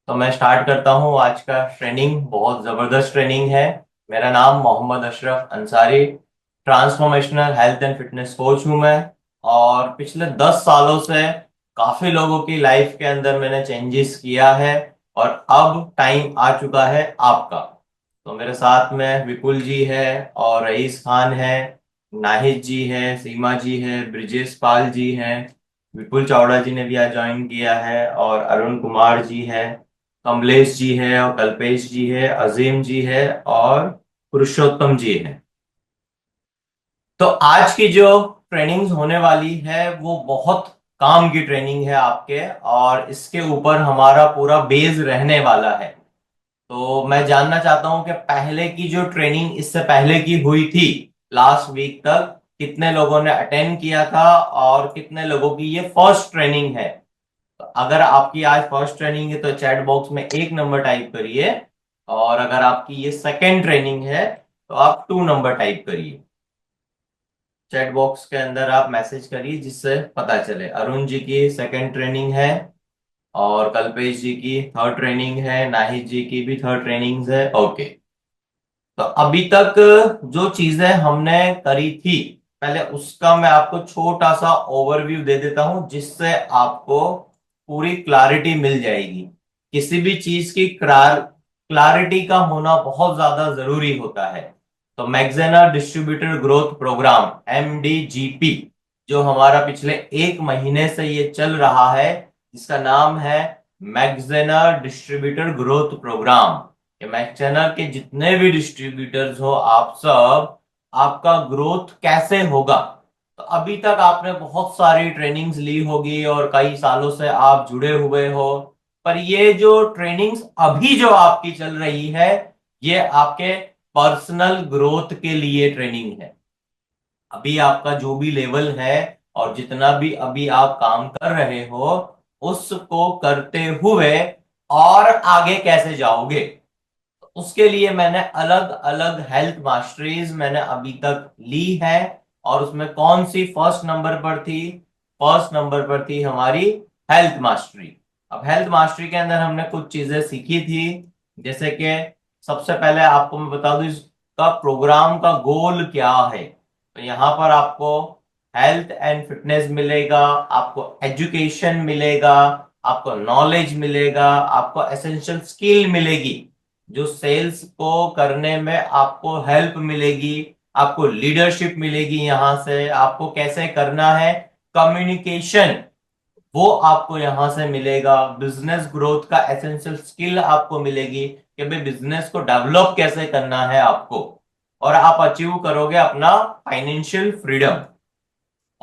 तो मैं स्टार्ट करता हूँ आज का ट्रेनिंग। बहुत जबरदस्त ट्रेनिंग है। मेरा नाम Mohammad Ashraf Ansari, transformational health and fitness coach हूँ मैं। और पिछले 10 सालों से काफी लोगों की लाइफ के अंदर मैंने चेंजेस किया है। और अब टाइम आ चुका है आपका। तो मेरे साथ में विपुल जी है, और रईस खान है, नाहिद जी है, सीमा जी है, ब्रिजेश पाल जी हैं। विपुल चावड़ा जी ने भी आज ज्वाइन किया है, और अरुण कुमार जी है, कमलेश जी है, और कल्पेश जी है, अजीम जी है, और पुरुषोत्तम जी है। तो आज की जो ट्रेनिंग होने वाली है वो बहुत काम की ट्रेनिंग है आपके, और इसके ऊपर हमारा पूरा बेस रहने वाला है। तो मैं जानना चाहता हूं कि पहले की जो ट्रेनिंग इससे पहले की हुई थी, लास्ट वीक तक कितने लोगों ने अटेंड किया था, और कितने लोगों की ये फर्स्ट ट्रेनिंग है। तो अगर आपकी आज फर्स्ट ट्रेनिंग है तो चैट बॉक्स में 1 नंबर टाइप करिए, और अगर आपकी ये सेकेंड ट्रेनिंग है तो आप 2 नंबर टाइप करिए। चैट बॉक्स के अंदर आप मैसेज करिए जिससे पता चले। अरुण जी की सेकेंड ट्रेनिंग है, और कल्पेश जी की थर्ड ट्रेनिंग है, नाहिद जी की भी थर्ड ट्रेनिंग है। ओके। तो अभी तक जो चीजें हमने करी थी, पहले उसका मैं आपको छोटा सा ओवरव्यू दे देता हूं, जिससे आपको पूरी क्लैरिटी मिल जाएगी। किसी भी चीज की क्लैरिटी का होना बहुत ज्यादा जरूरी होता है। तो मैग्जेना डिस्ट्रीब्यूटर ग्रोथ प्रोग्राम, MDGP, जो हमारा पिछले 1 महीने से ये चल रहा है, जिसका नाम है मैग्जेना डिस्ट्रीब्यूटर ग्रोथ प्रोग्राम। कि मैक्सचैनल के जितने भी डिस्ट्रीब्यूटर्स हो, आप सब, आपका ग्रोथ कैसे होगा। तो अभी तक आपने बहुत सारी ट्रेनिंग्स ली होगी, और कई सालों से आप जुड़े हुए हो। पर ये जो ट्रेनिंग्स अभी जो आपकी चल रही है, ये आपके पर्सनल ग्रोथ के लिए ट्रेनिंग है। अभी आपका जो भी लेवल है, और जितना भी अभी आप काम कर रहे हो, उसको करते हुए और आगे कैसे जाओगे, उसके लिए मैंने अलग अलग हेल्थ मास्टरीज मैंने अभी तक ली है। और उसमें कौन सी फर्स्ट नंबर पर थी? फर्स्ट नंबर पर थी हमारी हेल्थ मास्टरी। अब हेल्थ मास्टरी के अंदर हमने कुछ चीजें सीखी थी, जैसे कि सबसे पहले आपको मैं बता दूं इसका प्रोग्राम का गोल क्या है। तो यहाँ पर आपको हेल्थ एंड फिटनेस मिलेगा, आपको एजुकेशन मिलेगा, आपको नॉलेज मिलेगा, आपको एसेंशियल स्किल मिलेगी, जो सेल्स को करने में आपको हेल्प मिलेगी, आपको लीडरशिप मिलेगी, यहां से आपको कैसे करना है, कम्युनिकेशन, वो आपको यहां से मिलेगा। बिजनेस ग्रोथ का एसेंशियल स्किल आपको मिलेगी कि भाई बिजनेस को डेवलप कैसे करना है आपको, और आप अचीव करोगे अपना फाइनेंशियल फ्रीडम।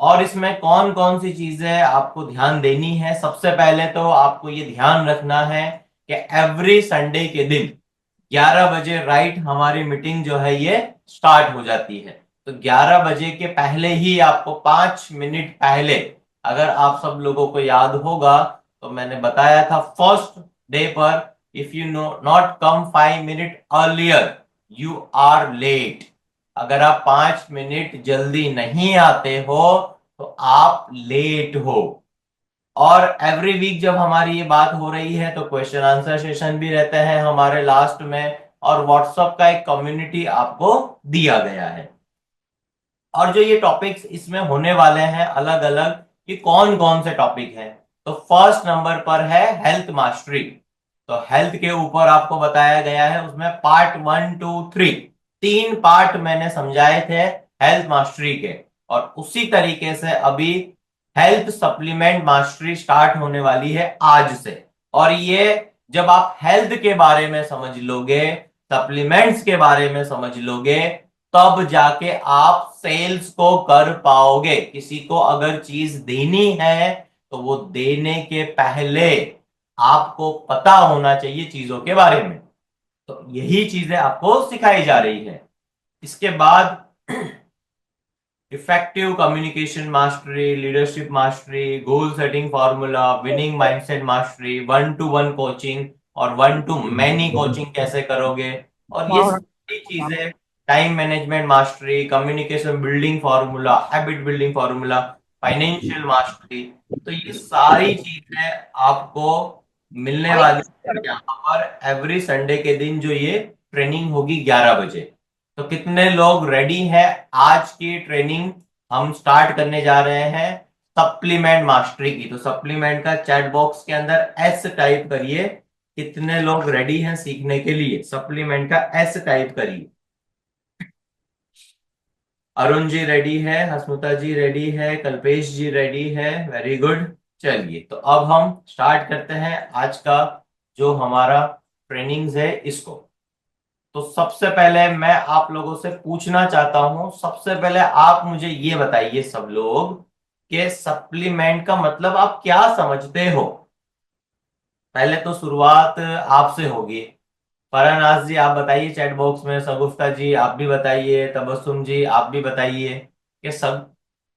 और इसमें कौन कौन सी चीजें आपको ध्यान देनी है? सबसे पहले तो आपको ये ध्यान रखना है कि एवरी संडे के दिन 11 बजे राइट हमारी मीटिंग जो है ये स्टार्ट हो जाती है। तो 11 बजे के पहले ही, आपको 5 मिनट पहले, अगर आप सब लोगों को याद होगा, तो मैंने बताया था फर्स्ट डे पर, if you no not come 5 minute earlier, you are late. अगर आप 5 मिनट जल्दी नहीं आते हो तो आप लेट हो। और एवरी वीक जब हमारी ये बात हो रही है तो क्वेश्चन आंसर सेशन भी रहते हैं हमारे लास्ट में, और व्हाट्सएप का एक कम्युनिटी आपको दिया गया है। और जो ये टॉपिक्स इसमें होने वाले हैं अलग अलग, ये कौन कौन से टॉपिक हैं? तो फर्स्ट नंबर पर है हेल्थ मास्टरी। तो हेल्थ के ऊपर आपको बताया गया है, उसमें पार्ट 1, 2, 3, 3 पार्ट मैंने समझाए थे हेल्थ मास्टरी के। और उसी तरीके से अभी हेल्थ सप्लीमेंट मास्टरी स्टार्ट होने वाली है आज से। और ये जब आप हेल्थ के बारे में समझ लोगे, सप्लीमेंट्स के बारे में समझ लोगे, तब जाके आप सेल्स को कर पाओगे। किसी को अगर चीज देनी है तो वो देने के पहले आपको पता होना चाहिए चीजों के बारे में। तो यही चीजें आपको सिखाई जा रही है। इसके बाद effective communication mastery, leadership mastery, goal setting formula, winning mindset mastery, 1-to-1 coaching, और 1-to-many कोचिंग कैसे करोगे, और ये सारी चीजें, time management mastery, communication building formula, habit building formula, financial mastery. तो ये सारी चीजें आपको मिलने वाली है यहाँ पर एवरी संडे के दिन, जो ये ट्रेनिंग होगी 11 बजे। तो कितने लोग रेडी हैं? आज की ट्रेनिंग हम स्टार्ट करने जा रहे हैं सप्लीमेंट मास्टरी की। तो सप्लीमेंट का चैट बॉक्स के अंदर एस टाइप करिए, कितने लोग रेडी हैं सीखने के लिए? सप्लीमेंट का एस टाइप करिए। अरुण जी रेडी है, हसमुता जी रेडी है, कल्पेश जी रेडी है, वेरी गुड। चलिए, तो अब हम स्टार्ट करते हैं आज का जो हमारा ट्रेनिंग्स है इसको। तो सबसे पहले मैं आप लोगों से पूछना चाहता हूं, सबसे पहले आप मुझे ये बताइए सब लोग, कि सप्लीमेंट का मतलब आप क्या समझते हो? पहले तो शुरुआत आपसे होगी। फरानाज जी आप बताइए चैट बॉक्स में, सगुफ्ता जी आप भी बताइए, तबस्सुम जी आप भी बताइए कि सब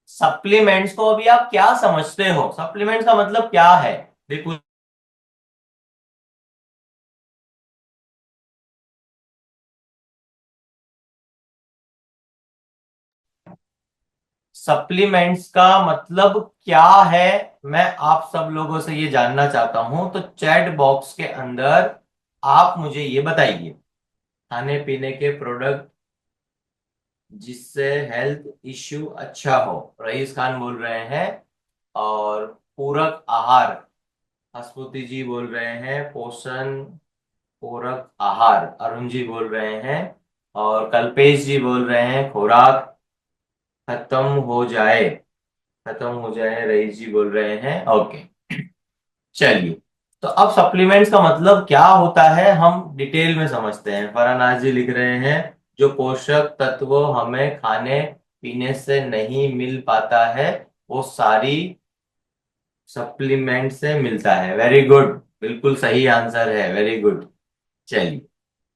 सप्लीमेंट्स को अभी आप क्या समझते हो? सप्लीमेंट्स का मतलब क्या है? देखो, सप्लीमेंट्स का मतलब क्या है, मैं आप सब लोगों से ये जानना चाहता हूं। तो चैट बॉक्स के अंदर आप मुझे ये बताइए, खाने पीने के प्रोडक्ट जिससे हेल्थ इश्यू अच्छा हो, रईस खान बोल रहे हैं। और पूरक आहार, हसमुती जी बोल रहे हैं पोषण पूरक आहार, अरुण जी बोल रहे हैं। और कल्पेश जी बोल रहे हैं खुराक खत्म हो जाए, खत्म हो जाए, रईस जी बोल रहे हैं ओके। चलिए, तो अब सप्लीमेंट्स का मतलब क्या होता है हम डिटेल में समझते हैं। फरानाज जी लिख रहे हैं जो पोषक तत्व हमें खाने पीने से नहीं मिल पाता है वो सारी सप्लीमेंट से मिलता है। वेरी गुड, बिल्कुल सही आंसर है, वेरी गुड। चलिए,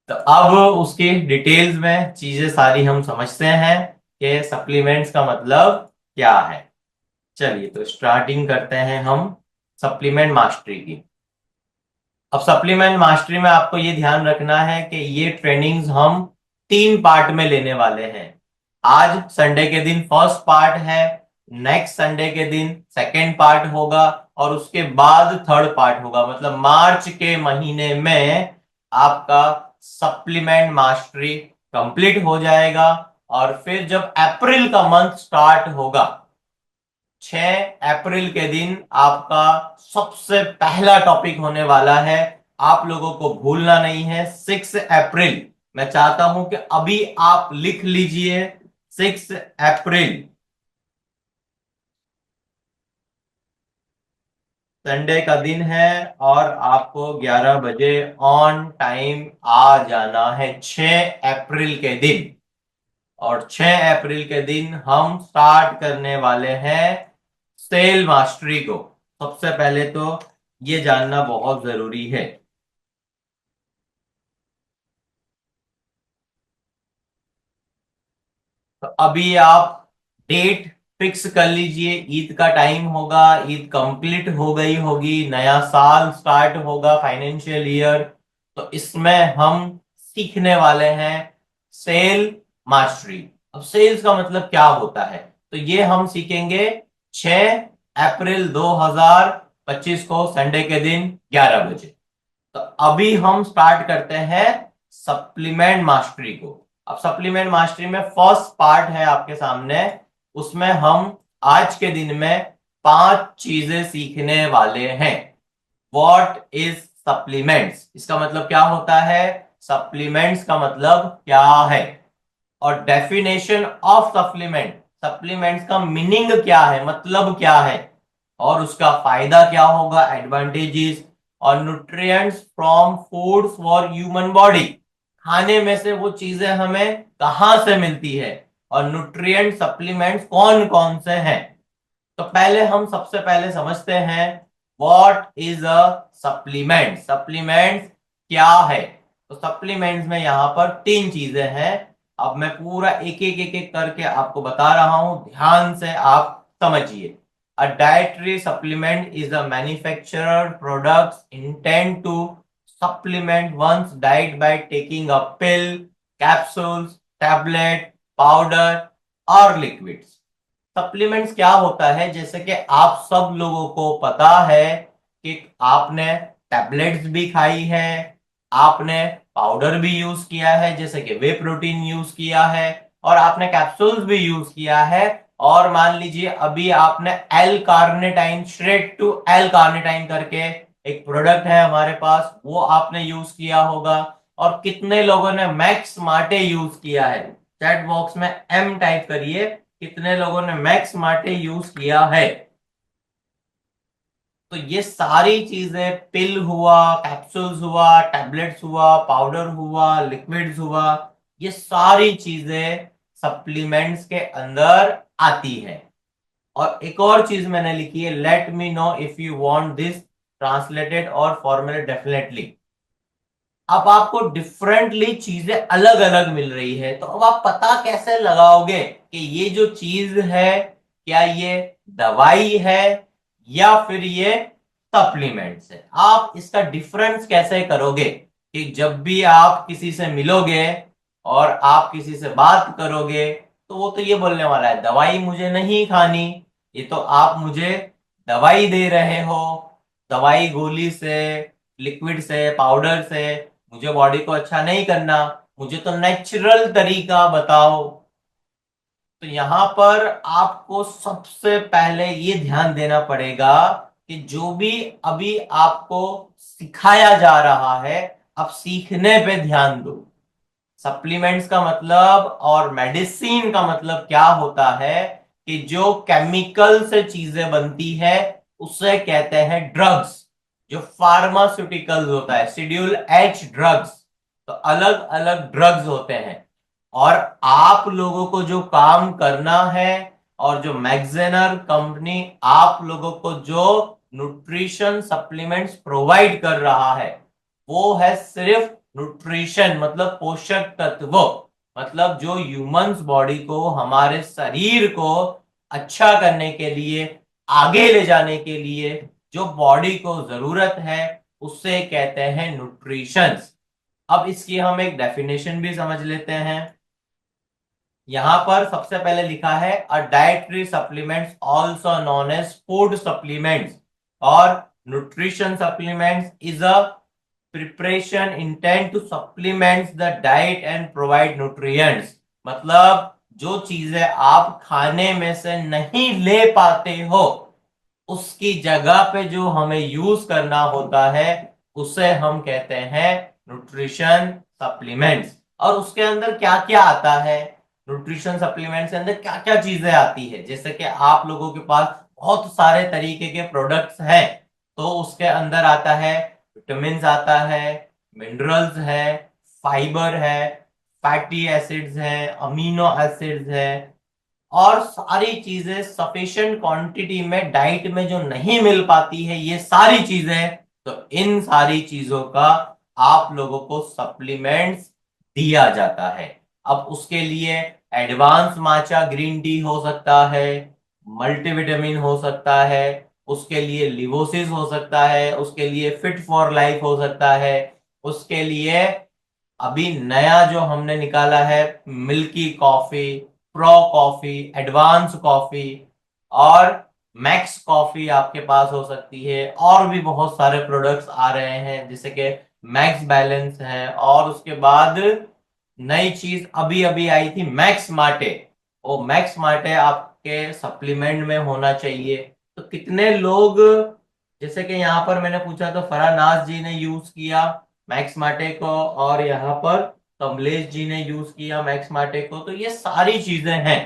तो अब उसकी डिटेल्स में चीजें सारी हम समझते हैं कि सप्लीमेंट्स का मतलब क्या है। चलिए, तो स्टार्टिंग करते हैं हम सप्लीमेंट मास्टरी की। अब सप्लीमेंट मास्टरी में आपको ये ध्यान रखना है कि ये ट्रेनिंग्स हम 3 पार्ट में लेने वाले हैं। आज संडे के दिन फर्स्ट पार्ट है, नेक्स्ट संडे के दिन सेकेंड पार्ट होगा, और उसके बाद थर्ड पार्ट होगा। मतलब मार्च के महीने में आपका सप्लीमेंट मास्टरी कंप्लीट हो जाएगा। और फिर जब अप्रैल का मंथ स्टार्ट होगा, 6 अप्रैल के दिन आपका सबसे पहला टॉपिक होने वाला है। आप लोगों को भूलना नहीं है, 6 अप्रैल। मैं चाहता हूं कि अभी आप लिख लीजिए, 6 अप्रैल संडे का दिन है, और आपको 11 बजे ऑन टाइम आ जाना है, 6 अप्रैल के दिन। और 6 अप्रैल के दिन हम स्टार्ट करने वाले हैं सेल मास्टरी को। सबसे पहले तो ये जानना बहुत जरूरी है। तो अभी आप डेट फिक्स कर लीजिए, ईद का टाइम होगा, ईद कंप्लीट हो गई होगी, नया साल स्टार्ट होगा, फाइनेंशियल ईयर। तो इसमें हम सीखने वाले हैं सेल मास्टरी। अब सेल्स का मतलब क्या होता है, तो ये हम सीखेंगे 6 अप्रैल 2025 को संडे के दिन 11 बजे। तो अभी हम स्टार्ट करते हैं सप्लीमेंट मास्टरी को। अब सप्लीमेंट मास्टरी में फर्स्ट पार्ट है आपके सामने, उसमें हम आज के दिन में 5 चीजें सीखने वाले हैं। व्हाट इज सप्लीमेंट्स, इसका मतलब क्या होता है, सप्लीमेंट्स का मतलब क्या है, और डेफिनेशन ऑफ सप्लीमेंट, सप्लीमेंट्स का मीनिंग क्या है, मतलब क्या है, और उसका फायदा क्या होगा, एडवांटेजेस। और nutrients from foods for human body, खाने में से वो चीजें हमें कहां से मिलती है, और न्यूट्रिएंट सप्लीमेंट्स कौन कौन से हैं। तो पहले हम सबसे पहले समझते हैं what is a supplement, supplement क्या है। तो सप्लीमेंट्स में यहां पर 3 चीजें हैं। अब मैं पूरा एक एक एक एक करके आपको बता रहा हूं, ध्यान से आप समझिए। A dietary supplement is a manufacturer products intend to supplement one's diet by taking a pill, capsules, tablet, powder और liquids। सप्लीमेंट्स क्या होता है, जैसे कि आप सब लोगों को पता है कि आपने टैबलेट्स भी खाई है, आपने पाउडर भी यूज किया है जैसे कि वे प्रोटीन यूज किया है, और आपने कैप्सूल्स भी यूज किया है, और मान लीजिए अभी आपने L carnitine, straight to L carnitine करके एक प्रोडक्ट है हमारे पास, वो आपने यूज किया होगा। और कितने लोगों ने मैक्स मार्टे यूज किया है? चैट बॉक्स में एम टाइप करिए, कितने लोगों ने मैक्स मार्टे यूज किया है। तो ये सारी चीजें, पिल हुआ, कैप्सूल्स हुआ, टैबलेट्स हुआ, पाउडर हुआ, लिक्विड्स हुआ, ये सारी चीजें सप्लीमेंट्स के अंदर आती है। और एक और चीज मैंने लिखी है, let me know if you want this translated और फॉर्मुलेट डेफिनेटली। अब आपको डिफरेंटली चीजें अलग अलग मिल रही है, तो अब आप पता कैसे लगाओगे कि ये जो चीज है, क्या ये दवाई है या फिर ये सप्लीमेंट्स है? आप इसका डिफरेंस कैसे करोगे कि जब भी आप किसी से मिलोगे और आप किसी से बात करोगे, तो वो तो ये बोलने वाला है दवाई मुझे नहीं खानी, ये तो आप मुझे दवाई दे रहे हो, दवाई गोली से, लिक्विड से, पाउडर से मुझे बॉडी को अच्छा नहीं करना, मुझे तो नेचुरल तरीका बताओ। तो यहां पर आपको सबसे पहले ये ध्यान देना पड़ेगा कि जो भी अभी आपको सिखाया जा रहा है, अब सीखने पे ध्यान दो। सप्लीमेंट्स का मतलब और मेडिसिन का मतलब क्या होता है कि जो केमिकल से चीजें बनती है उसे कहते हैं ड्रग्स। जो फार्मास्यूटिकल्स होता है, शेड्यूल एच ड्रग्स, तो अलग अलग ड्रग्स होते हैं। और आप लोगों को जो काम करना है, और जो मैग्जेनर कंपनी आप लोगों को जो न्यूट्रिशन सप्लीमेंट्स प्रोवाइड कर रहा है, वो है सिर्फ न्यूट्रिशन, मतलब पोषक तत्व। मतलब जो ह्यूमंस बॉडी को, हमारे शरीर को अच्छा करने के लिए, आगे ले जाने के लिए जो बॉडी को जरूरत है, उससे कहते हैं न्यूट्रिशन। अब इसकी हम एक डेफिनेशन भी समझ लेते हैं। यहां पर सबसे पहले लिखा है a dietary supplements also known as food supplements और nutrition supplements is a preparation intent to supplements the diet and provide nutrients. मतलब जो चीजें आप खाने में से नहीं ले पाते हो, उसकी जगह पे जो हमें यूज करना होता है, उसे हम कहते हैं न्यूट्रिशन सप्लीमेंट्स। और उसके अंदर क्या क्या आता है, न्यूट्रिशन सप्लीमेंट्स के अंदर क्या क्या चीजें आती है, जैसे कि आप लोगों के पास बहुत सारे तरीके के प्रोडक्ट्स हैं, तो उसके अंदर आता है विटामिन, आता है मिनरल्स है, फाइबर है, फैटी एसिड्स है, अमीनो एसिड्स है, और सारी चीजें सफिशिएंट क्वांटिटी में डाइट में जो नहीं मिल पाती है, ये सारी चीजें, तो इन सारी चीजों का आप लोगों को सप्लीमेंट्स दिया जाता है। अब उसके लिए एडवांस माचा ग्रीन टी हो सकता है, मल्टीविटामिन हो सकता है, उसके लिए लिवोसिस हो सकता है, उसके लिए फिट फॉर लाइफ हो सकता है, उसके लिए अभी नया जो हमने निकाला है milky coffee, pro coffee, advance coffee, और मैक्स कॉफी आपके पास हो सकती है। और भी बहुत सारे प्रोडक्ट्स आ रहे हैं जैसे कि मैक्स बैलेंस है, और उसके बाद नई चीज अभी अभी आई थी मैक्स मार्टे। वो मैक्स मार्टे आपके सप्लीमेंट में होना चाहिए। तो कितने लोग, जैसे कि यहाँ पर मैंने पूछा तो फरानाज जी ने यूज किया मैक्स मार्टे को, और यहाँ पर कमलेश जी ने यूज किया मैक्स मार्टे को, तो ये सारी चीजें हैं।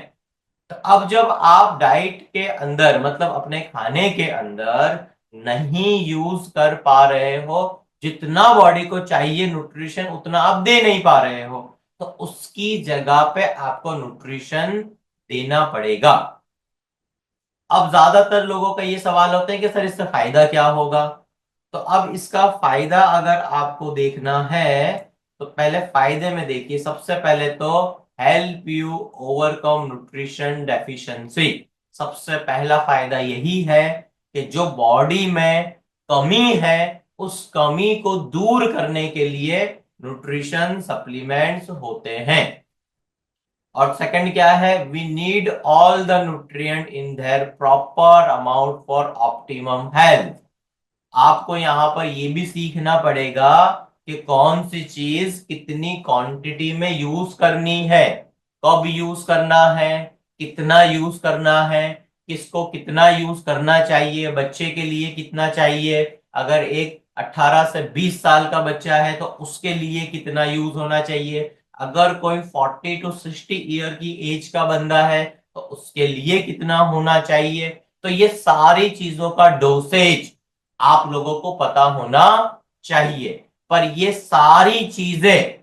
तो अब जब आप डाइट के अंदर, मतलब अपने खाने के अंदर नहीं यूज कर पा रहे हो, जितना बॉडी को चाहिए न्यूट्रिशन उतना आप दे नहीं पा रहे हो, तो उसकी जगह पे आपको न्यूट्रिशन देना पड़ेगा। अब ज्यादातर लोगों का ये सवाल होता है कि सर इससे फायदा क्या होगा? तो अब इसका फायदा अगर आपको देखना है, तो पहले फायदे में देखिए। सबसे पहले तो help you overcome nutrition deficiency. सबसे पहला फायदा यही है कि जो बॉडी में कमी है, उस कमी को दूर करने के लिए न्यूट्रिशन सप्लीमेंट्स होते हैं। और सेकंड क्या है, we need all the nutrient in their proper amount for optimum health. आपको यहाँ पर ये भी सीखना पड़ेगा कि कौन सी चीज कितनी क्वांटिटी में यूज करनी है, कब यूज करना है, कितना यूज करना है, किसको कितना यूज करना चाहिए, बच्चे के लिए कितना चाहिए, अगर एक 18 से 20 साल का बच्चा है तो उसके लिए कितना यूज होना चाहिए, अगर कोई 40 to 60 ईयर की एज का बंदा है तो उसके लिए कितना होना चाहिए। तो ये सारी चीजों का डोसेज आप लोगों को पता होना चाहिए। पर ये सारी चीजें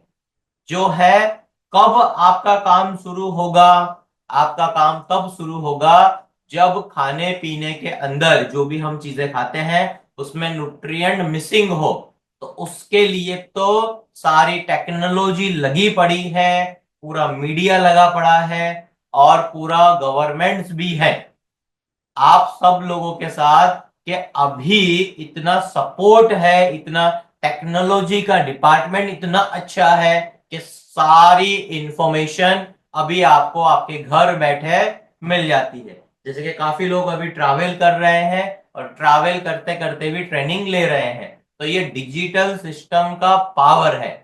जो है, कब आपका काम शुरू होगा? आपका काम तब शुरू होगा जब खाने पीने के अंदर जो भी हम चीजें खाते हैं उसमें न्यूट्रिएंट मिसिंग हो। तो उसके लिए तो सारी टेक्नोलॉजी लगी पड़ी है, पूरा मीडिया लगा पड़ा है, और पूरा गवर्नमेंट्स भी है आप सब लोगों के साथ, कि अभी इतना सपोर्ट है, इतना टेक्नोलॉजी का डिपार्टमेंट इतना अच्छा है कि सारी इंफॉर्मेशन अभी आपको आपके घर बैठे मिल जाती है। जैसे कि काफी लोग अभी ट्रैवल कर रहे हैं और ट्रैवल करते करते भी ट्रेनिंग ले रहे हैं, तो ये डिजिटल सिस्टम का पावर है।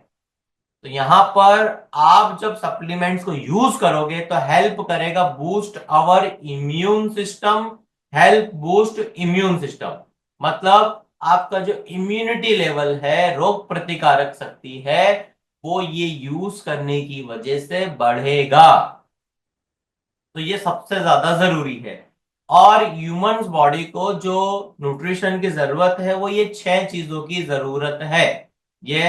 तो यहां पर आप जब सप्लीमेंट्स को यूज करोगे तो हेल्प करेगा boost our immune system, help boost immune system, मतलब आपका जो इम्यूनिटी लेवल है, रोग प्रतिकारक शक्ति है, वो ये यूज करने की वजह से बढ़ेगा। तो ये सबसे ज्यादा जरूरी है। और ह्यूमंस बॉडी को जो न्यूट्रिशन की जरूरत है वो ये 6 चीजों की जरूरत है। ये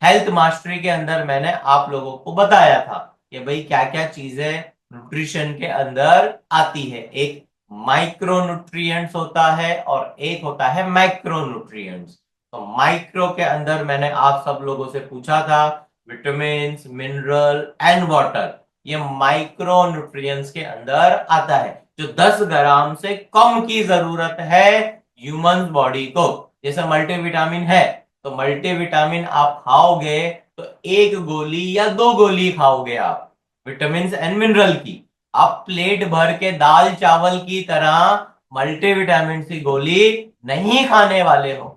हेल्थ मास्टरी के अंदर मैंने आप लोगों को बताया था कि भाई क्या क्या चीजें न्यूट्रिशन के अंदर आती है। एक माइक्रो न्यूट्रिएंट्स होता है और एक होता है मैक्रो न्यूट्रिएंट्स। तो माइक्रो के अंदर मैंने आप सब लोगों से पूछा था विटामिन, मिनरल एंड वाटर, ये माइक्रो न्यूट्रिएंट्स के अंदर आता है, जो 10 ग्राम से कम की जरूरत है ह्यूमन बॉडी को। जैसे मल्टीविटामिन है, तो मल्टीविटामिन आप खाओगे तो एक गोली या 2 गोली खाओगे आप विटामिन एंड मिनरल की। आप प्लेट भर के दाल चावल की तरह मल्टीविटामिन की गोली नहीं खाने वाले हो।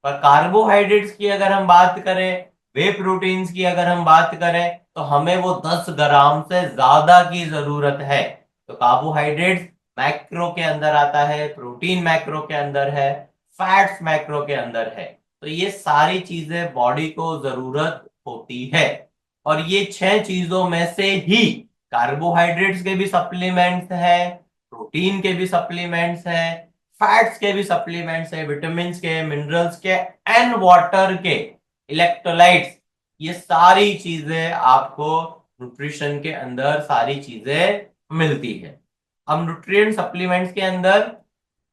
पर कार्बोहाइड्रेट्स की अगर हम बात करें, वे प्रोटीन्स की अगर हम बात करें, तो हमें वो 10 ग्राम से ज्यादा की जरूरत है। तो कार्बोहाइड्रेट्स मैक्रो के अंदर आता है, प्रोटीन मैक्रो के अंदर है, फैट्स मैक्रो के अंदर है। तो ये सारी चीजें बॉडी को जरूरत होती है। और ये 6 चीजों में से ही कार्बोहाइड्रेट्स के भी सप्लीमेंट्स है, प्रोटीन के भी सप्लीमेंट्स है, फैट्स के भी सप्लीमेंट्स है, विटामिन के, मिनरल्स के एंड वाटर के, इलेक्ट्रोलाइट्स, ये सारी चीजें आपको न्यूट्रिशन के अंदर सारी चीजें मिलती है। अब न्यूट्रिएंट सप्लीमेंट्स के अंदर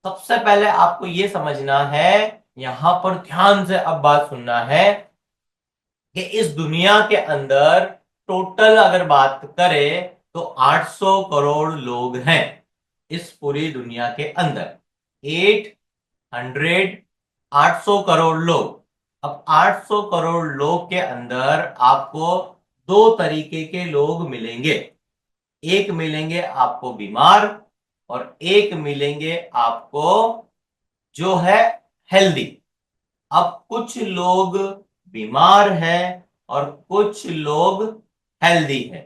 सबसे पहले आपको यह समझना है, यहां पर ध्यान से अब बात सुनना है, कि इस दुनिया के अंदर टोटल अगर बात करें तो 800 करोड़ लोग हैं इस पूरी दुनिया के अंदर। 800, 800 करोड़ लोग। अब 800 करोड़ लोग के अंदर आपको 2 तरीके के लोग मिलेंगे। एक मिलेंगे आपको बीमार, और एक मिलेंगे आपको जो है हेल्दी। अब कुछ लोग बीमार हैं और कुछ लोग हेल्दी हैं।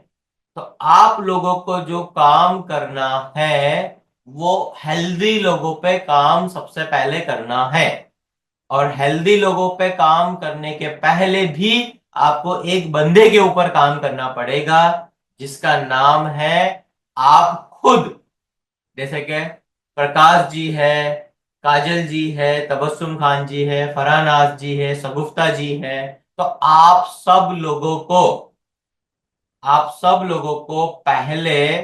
तो आप लोगों को जो काम करना है वो हेल्दी लोगों पे काम सबसे पहले करना है। और हेल्दी लोगों पे काम करने के पहले भी आपको एक बंदे के ऊपर काम करना पड़ेगा, जिसका नाम है आप खुद। जैसे कि प्रकाश जी है, काजल जी है, तबस्सुम खान जी है, फरहानाज जी है, सगुफ्ता जी है। तो आप सब लोगों को पहले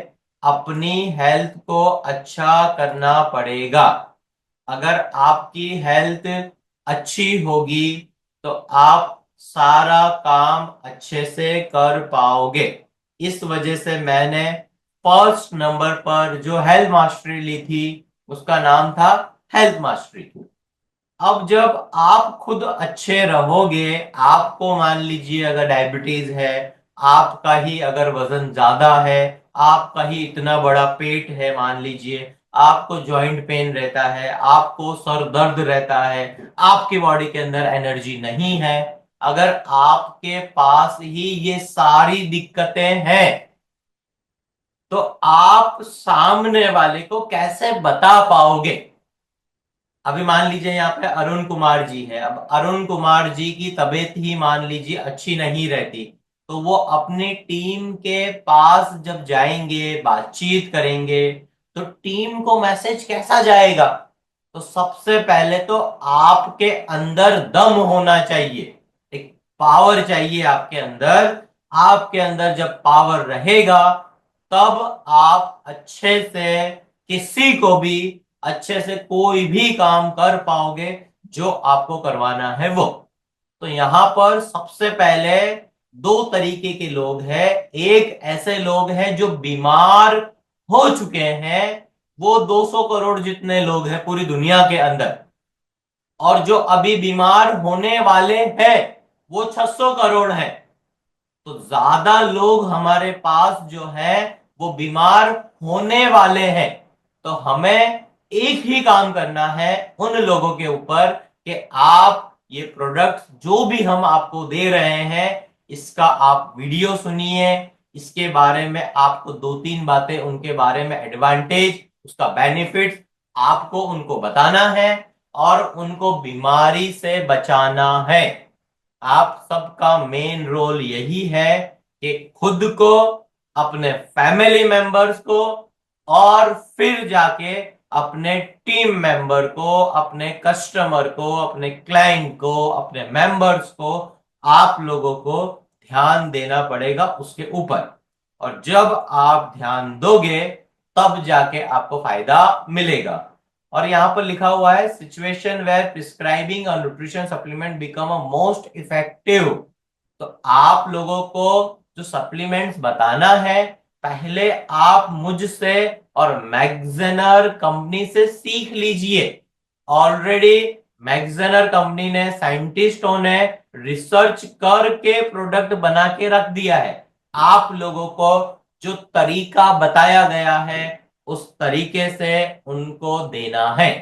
अपनी हेल्थ को अच्छा करना पड़ेगा। अगर आपकी हेल्थ अच्छी होगी तो आप सारा काम अच्छे से कर पाओगे। इस वजह से मैंने फर्स्ट नंबर पर जो हेल्थ मास्टरी ली थी उसका नाम था हेल्थ मास्टरी। अब जब आप खुद अच्छे रहोगे, आपको मान लीजिए अगर डायबिटीज है, आपका ही अगर वजन ज्यादा है, आपका ही इतना बड़ा पेट है मान लीजिए, आपको जॉइंट पेन रहता है, आपको सर दर्द रहता है, आपकी बॉडी के अंदर एनर्जी नहीं है, अगर आपके पास ही ये सारी दिक्कतें हैं तो आप सामने वाले को कैसे बता पाओगे? अभी मान लीजिए यहाँ पे अरुण कुमार जी है, अब अरुण कुमार जी की तबीयत ही मान लीजिए अच्छी नहीं रहती, तो वो अपनी टीम के पास जब जाएंगे, बातचीत करेंगे, तो टीम को मैसेज कैसा जाएगा? तो सबसे पहले तो आपके अंदर दम होना चाहिए, एक पावर चाहिए आपके अंदर। आपके अंदर जब पावर रहेगा तब आप अच्छे से किसी को भी अच्छे से कोई भी काम कर पाओगे जो आपको करवाना है वो। तो यहां पर सबसे पहले दो तरीके के लोग हैं। एक ऐसे लोग हैं जो बीमार हो चुके हैं, वो 200 करोड़ जितने लोग हैं पूरी दुनिया के अंदर, और जो अभी बीमार होने वाले हैं वो 600 करोड़ हैं। तो ज्यादा लोग हमारे पास जो है वो बीमार होने वाले हैं। तो हमें एक ही काम करना है उन लोगों के ऊपर कि आप ये प्रोडक्ट जो भी हम आपको दे रहे हैं इसका आप वीडियो सुनिए, इसके बारे में आपको दो तीन बातें उनके बारे में एडवांटेज, उसका बेनिफिट आपको उनको बताना है और उनको बीमारी से बचाना है। आप सबका मेन रोल यही है कि खुद को, अपने फैमिली मेंबर्स को, और फिर जाके अपने टीम मेंबर को, अपने कस्टमर को, अपने क्लाइंट को, अपने मेंबर्स को, आप लोगों को ध्यान देना पड़ेगा उसके ऊपर। और जब आप ध्यान दोगे तब जाके आपको फायदा मिलेगा। और यहां पर लिखा हुआ है situation where prescribing a nutrition supplement become a most effective. तो आप लोगों को जो सप्लीमेंट्स बताना है, पहले आप मुझसे और मैग्जेनर कंपनी से सीख लीजिए। ऑलरेडी मैग्जेनर कंपनी ने, साइंटिस्टों ने रिसर्च करके प्रोडक्ट बना के रख दिया है। आप लोगों को जो तरीका बताया गया है उस तरीके से उनको देना है।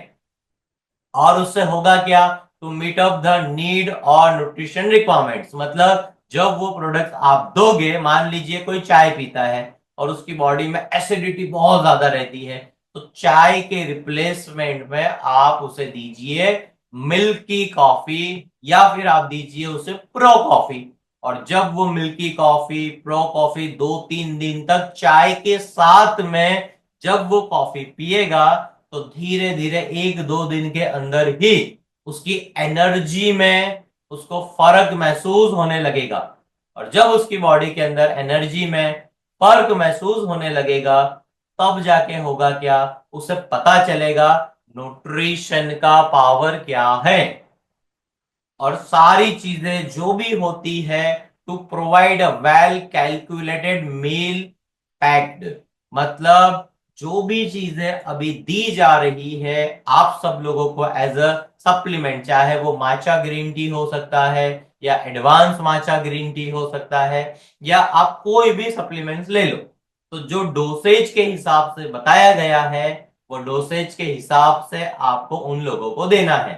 और उससे होगा क्या? To meet up the need और न्यूट्रिशन रिक्वायरमेंट्स, मतलब जब वो प्रोडक्ट आप दोगे, मान लीजिए कोई चाय पीता है और उसकी बॉडी में एसिडिटी बहुत ज्यादा रहती है, तो चाय के रिप्लेसमेंट में आप उसे दीजिए मिल्की कॉफी, या फिर आप दीजिए उसे प्रो कॉफी। और जब वो मिल्की कॉफी, प्रो कॉफी 2-3 दिन तक चाय के साथ में जब वो कॉफी पिएगा, तो धीरे धीरे 1-2 दिन के अंदर ही उसकी एनर्जी में उसको फर्क महसूस होने लगेगा। और जब उसकी बॉडी के अंदर एनर्जी में फर्क महसूस होने लगेगा, तब जाके होगा क्या? उसे पता चलेगा न्यूट्रिशन का पावर क्या है। और सारी चीजें जो भी होती है to provide a well calculated meal packed, मतलब जो भी चीजें अभी दी जा रही है आप सब लोगों को एज अ सप्लीमेंट, चाहे वो माचा ग्रीन टी हो सकता है या एडवांस माचा ग्रीन टी हो सकता है, या आप कोई भी सप्लीमेंट्स ले लो, तो जो डोसेज के हिसाब से बताया गया है वो डोसेज के हिसाब से आपको उन लोगों को देना है।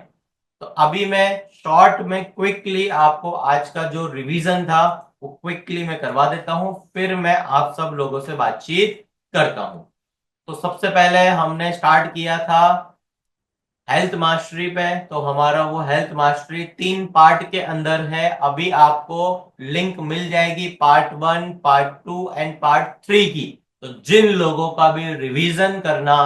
तो अभी मैं शॉर्ट में क्विकली आपको आज का जो रिवीजन था वो क्विकली मैं करवा देता हूं, फिर मैं आप सब लोगों से बातचीत करता हूं। तो सबसे पहले हमने स्टार्ट किया था हेल्थ मास्टरी पे। तो हमारा वो हेल्थ मास्टरी 3 पार्ट के अंदर है। अभी आपको लिंक मिल जाएगी पार्ट 1, पार्ट 2 एंड पार्ट 3 की। तो जिन लोगों का भी रिवीजन करना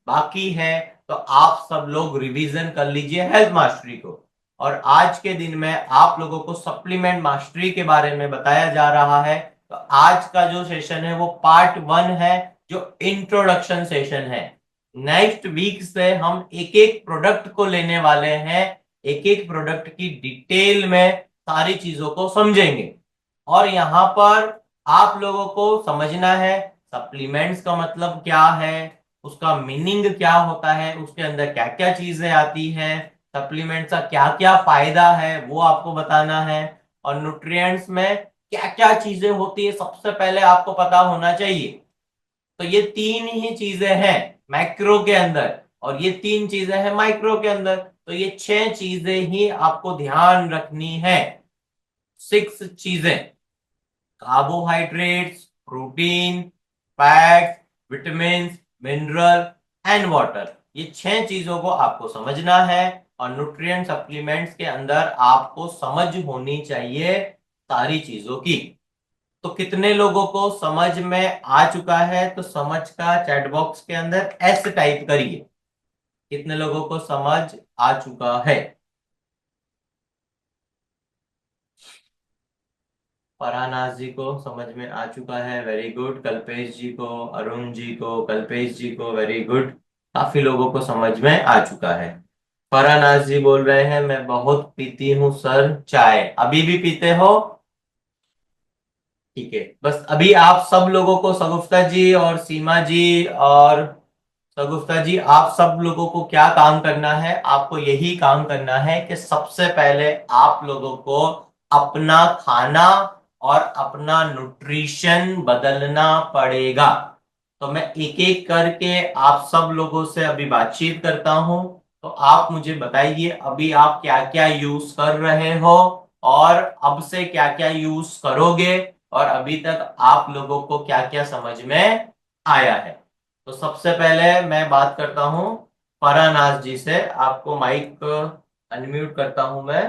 बाकी है तो आप सब लोग रिवीजन कर लीजिए हेल्थ मास्टरी को। और आज के दिन में आप लोगों को सप्लीमेंट मास्टरी के बारे में बताया जा रहा है। तो आज का जो सेशन है वो पार्ट 1 है, जो इंट्रोडक्शन सेशन है। नेक्स्ट वीक से हम एक एक प्रोडक्ट को लेने वाले हैं, एक एक प्रोडक्ट की डिटेल में सारी चीजों को समझेंगे। और यहां पर आप लोगों को समझना है सप्लीमेंट्स का मतलब क्या है, उसका मीनिंग क्या होता है, उसके अंदर क्या क्या चीजें आती हैं, सप्लीमेंट्स का क्या क्या फायदा है वो आपको बताना है। और न्यूट्रिएंट्स में क्या क्या चीजें होती है सबसे पहले आपको पता होना चाहिए। तो ये 3 ही चीजें हैं। मैक्रो के अंदर, और ये 3 चीजें हैं माइक्रो के अंदर। तो ये 6 चीजें ही आपको ध्यान रखनी है। 6 चीजें: carbohydrates, protein, fat, vitamin, mineral and water. ये 6 चीजों को आपको समझना है, और न्यूट्रिएंट सप्लीमेंट्स के अंदर आपको समझ होनी चाहिए सारी चीजों की। तो कितने लोगों को समझ में आ चुका है? तो समझ का चैट बॉक्स के अंदर एस टाइप करिए। कितने लोगों को समझ आ चुका है? परानाज जी को समझ में आ चुका है, वेरी गुड। कल्पेश जी को, अरुण जी को, कल्पेश जी को, वेरी गुड। काफी लोगों को समझ में आ चुका है। परानाज जी बोल रहे हैं, मैं बहुत पीती हूँ सर चाय। अभी भी पीते हो? ठीक है, बस अभी आप सब लोगों को, सगुफ्ता जी और सीमा जी और सगुफ्ता जी, आप सब लोगों को क्या काम करना है? आपको यही काम करना है कि सबसे पहले आप लोगों को अपना खाना और अपना न्यूट्रिशन बदलना पड़ेगा। तो मैं एक एक करके आप सब लोगों से अभी बातचीत करता हूं। तो आप मुझे बताइए अभी आप क्या क्या यूज कर रहे हो, और अब से क्या क्या यूज करोगे, और अभी तक आप लोगों को क्या क्या समझ में आया है। तो सबसे पहले मैं बात करता हूं परानाज जी से। आपको माइक अनम्यूट करता हूं मैं।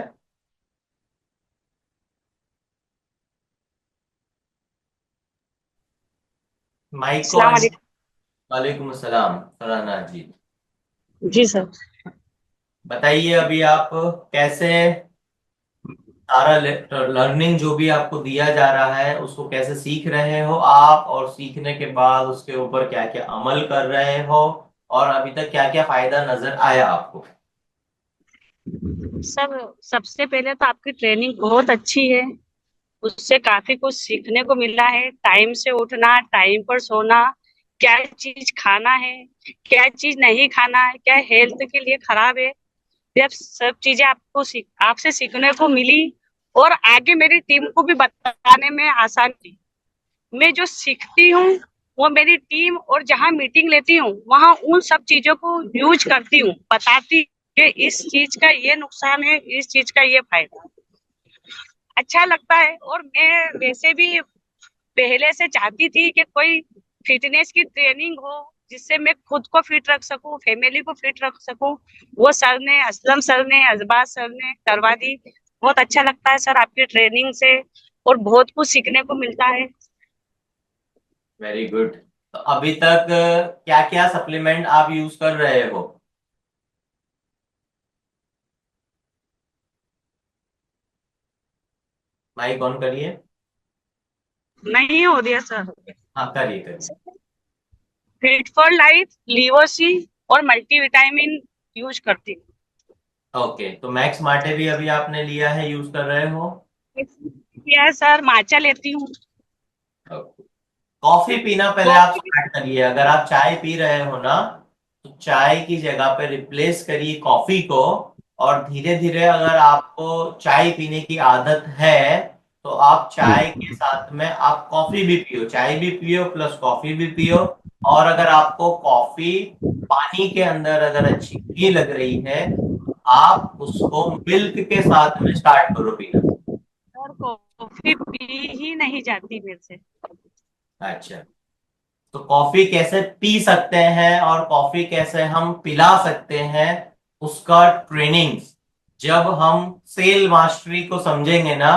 माइक को अस्सलाम वालेकुम अस्सलाम परानाज जी। वालेकुम जी सर। बताइए अभी आप कैसे सारा लर्निंग जो भी आपको दिया जा रहा है उसको कैसे सीख रहे हो आप, और सीखने के बाद उसके ऊपर क्या क्या अमल कर रहे हो, और अभी तक क्या क्या फायदा नजर आया आपको? सर सबसे पहले तो आपकी ट्रेनिंग बहुत अच्छी है। उससे काफी कुछ सीखने को मिला है। टाइम से उठना, टाइम पर सोना, क्या चीज खाना है, क्या चीज नहीं खाना है, क्या हेल्थ के लिए खराब है, ये सब चीजें आपसे सीखने को मिली। और आगे मेरी टीम को भी बताने में आसानी थी। मैं जो सीखती हूँ वो मेरी टीम, और जहाँ मीटिंग लेती हूँ वहां उन सब चीजों को यूज करती हूँ, बताती कि इस चीज का ये नुकसान है, इस चीज का ये फायदा। अच्छा लगता है। और मैं वैसे भी पहले से चाहती थी कि कोई फिटनेस की ट्रेनिंग हो, जिससे मैं खुद को फिट रख सकूं, फैमिली को फिट रख सकूं। वो सर ने, असलम सर ने, अजबाज सर ने करवा दी। बहुत अच्छा लगता है सर आपकी ट्रेनिंग से, और बहुत कुछ सीखने को मिलता है। Very good. तो अभी तक क्या क्या सप्लीमेंट आप यूज कर रहे हो? माइक ऑन करिए। नहीं हो दिया सर। हाँ, करिए करिए। फिट फॉर लाइफ, लिवोसी और मल्टीविटामिन यूज करती हूँ। ओके, तो मैक्स मार्टे भी अभी आपने लिया है, यूज कर रहे हो? क्या सर, माचा लेती हूँ। कॉफी पीना पहले आप कॉफी भी। स्टार्ट करिए। अगर आप चाय पी रहे हो ना, तो चाय की जगह पे रिप्लेस करिए कॉफी को। और धीरे धीरे अगर आपको चाय पीने की आदत है, तो आप चाय के साथ में आप कॉफी भी पियो, चाय भी पियो प्लस कॉफी भी पियो। और अगर आपको कॉफी पानी के अंदर अगर अच्छी नहीं लग रही है, तो आप उसको मिल्क के साथ में स्टार्ट करो पीना। सर कॉफी पी ही नहीं जाती मेरे से। अच्छा, तो कॉफी कैसे पी सकते हैं और कॉफी कैसे हम पिला सकते हैं, उसका ट्रेनिंग जब हम सेल मास्टरी को समझेंगे ना,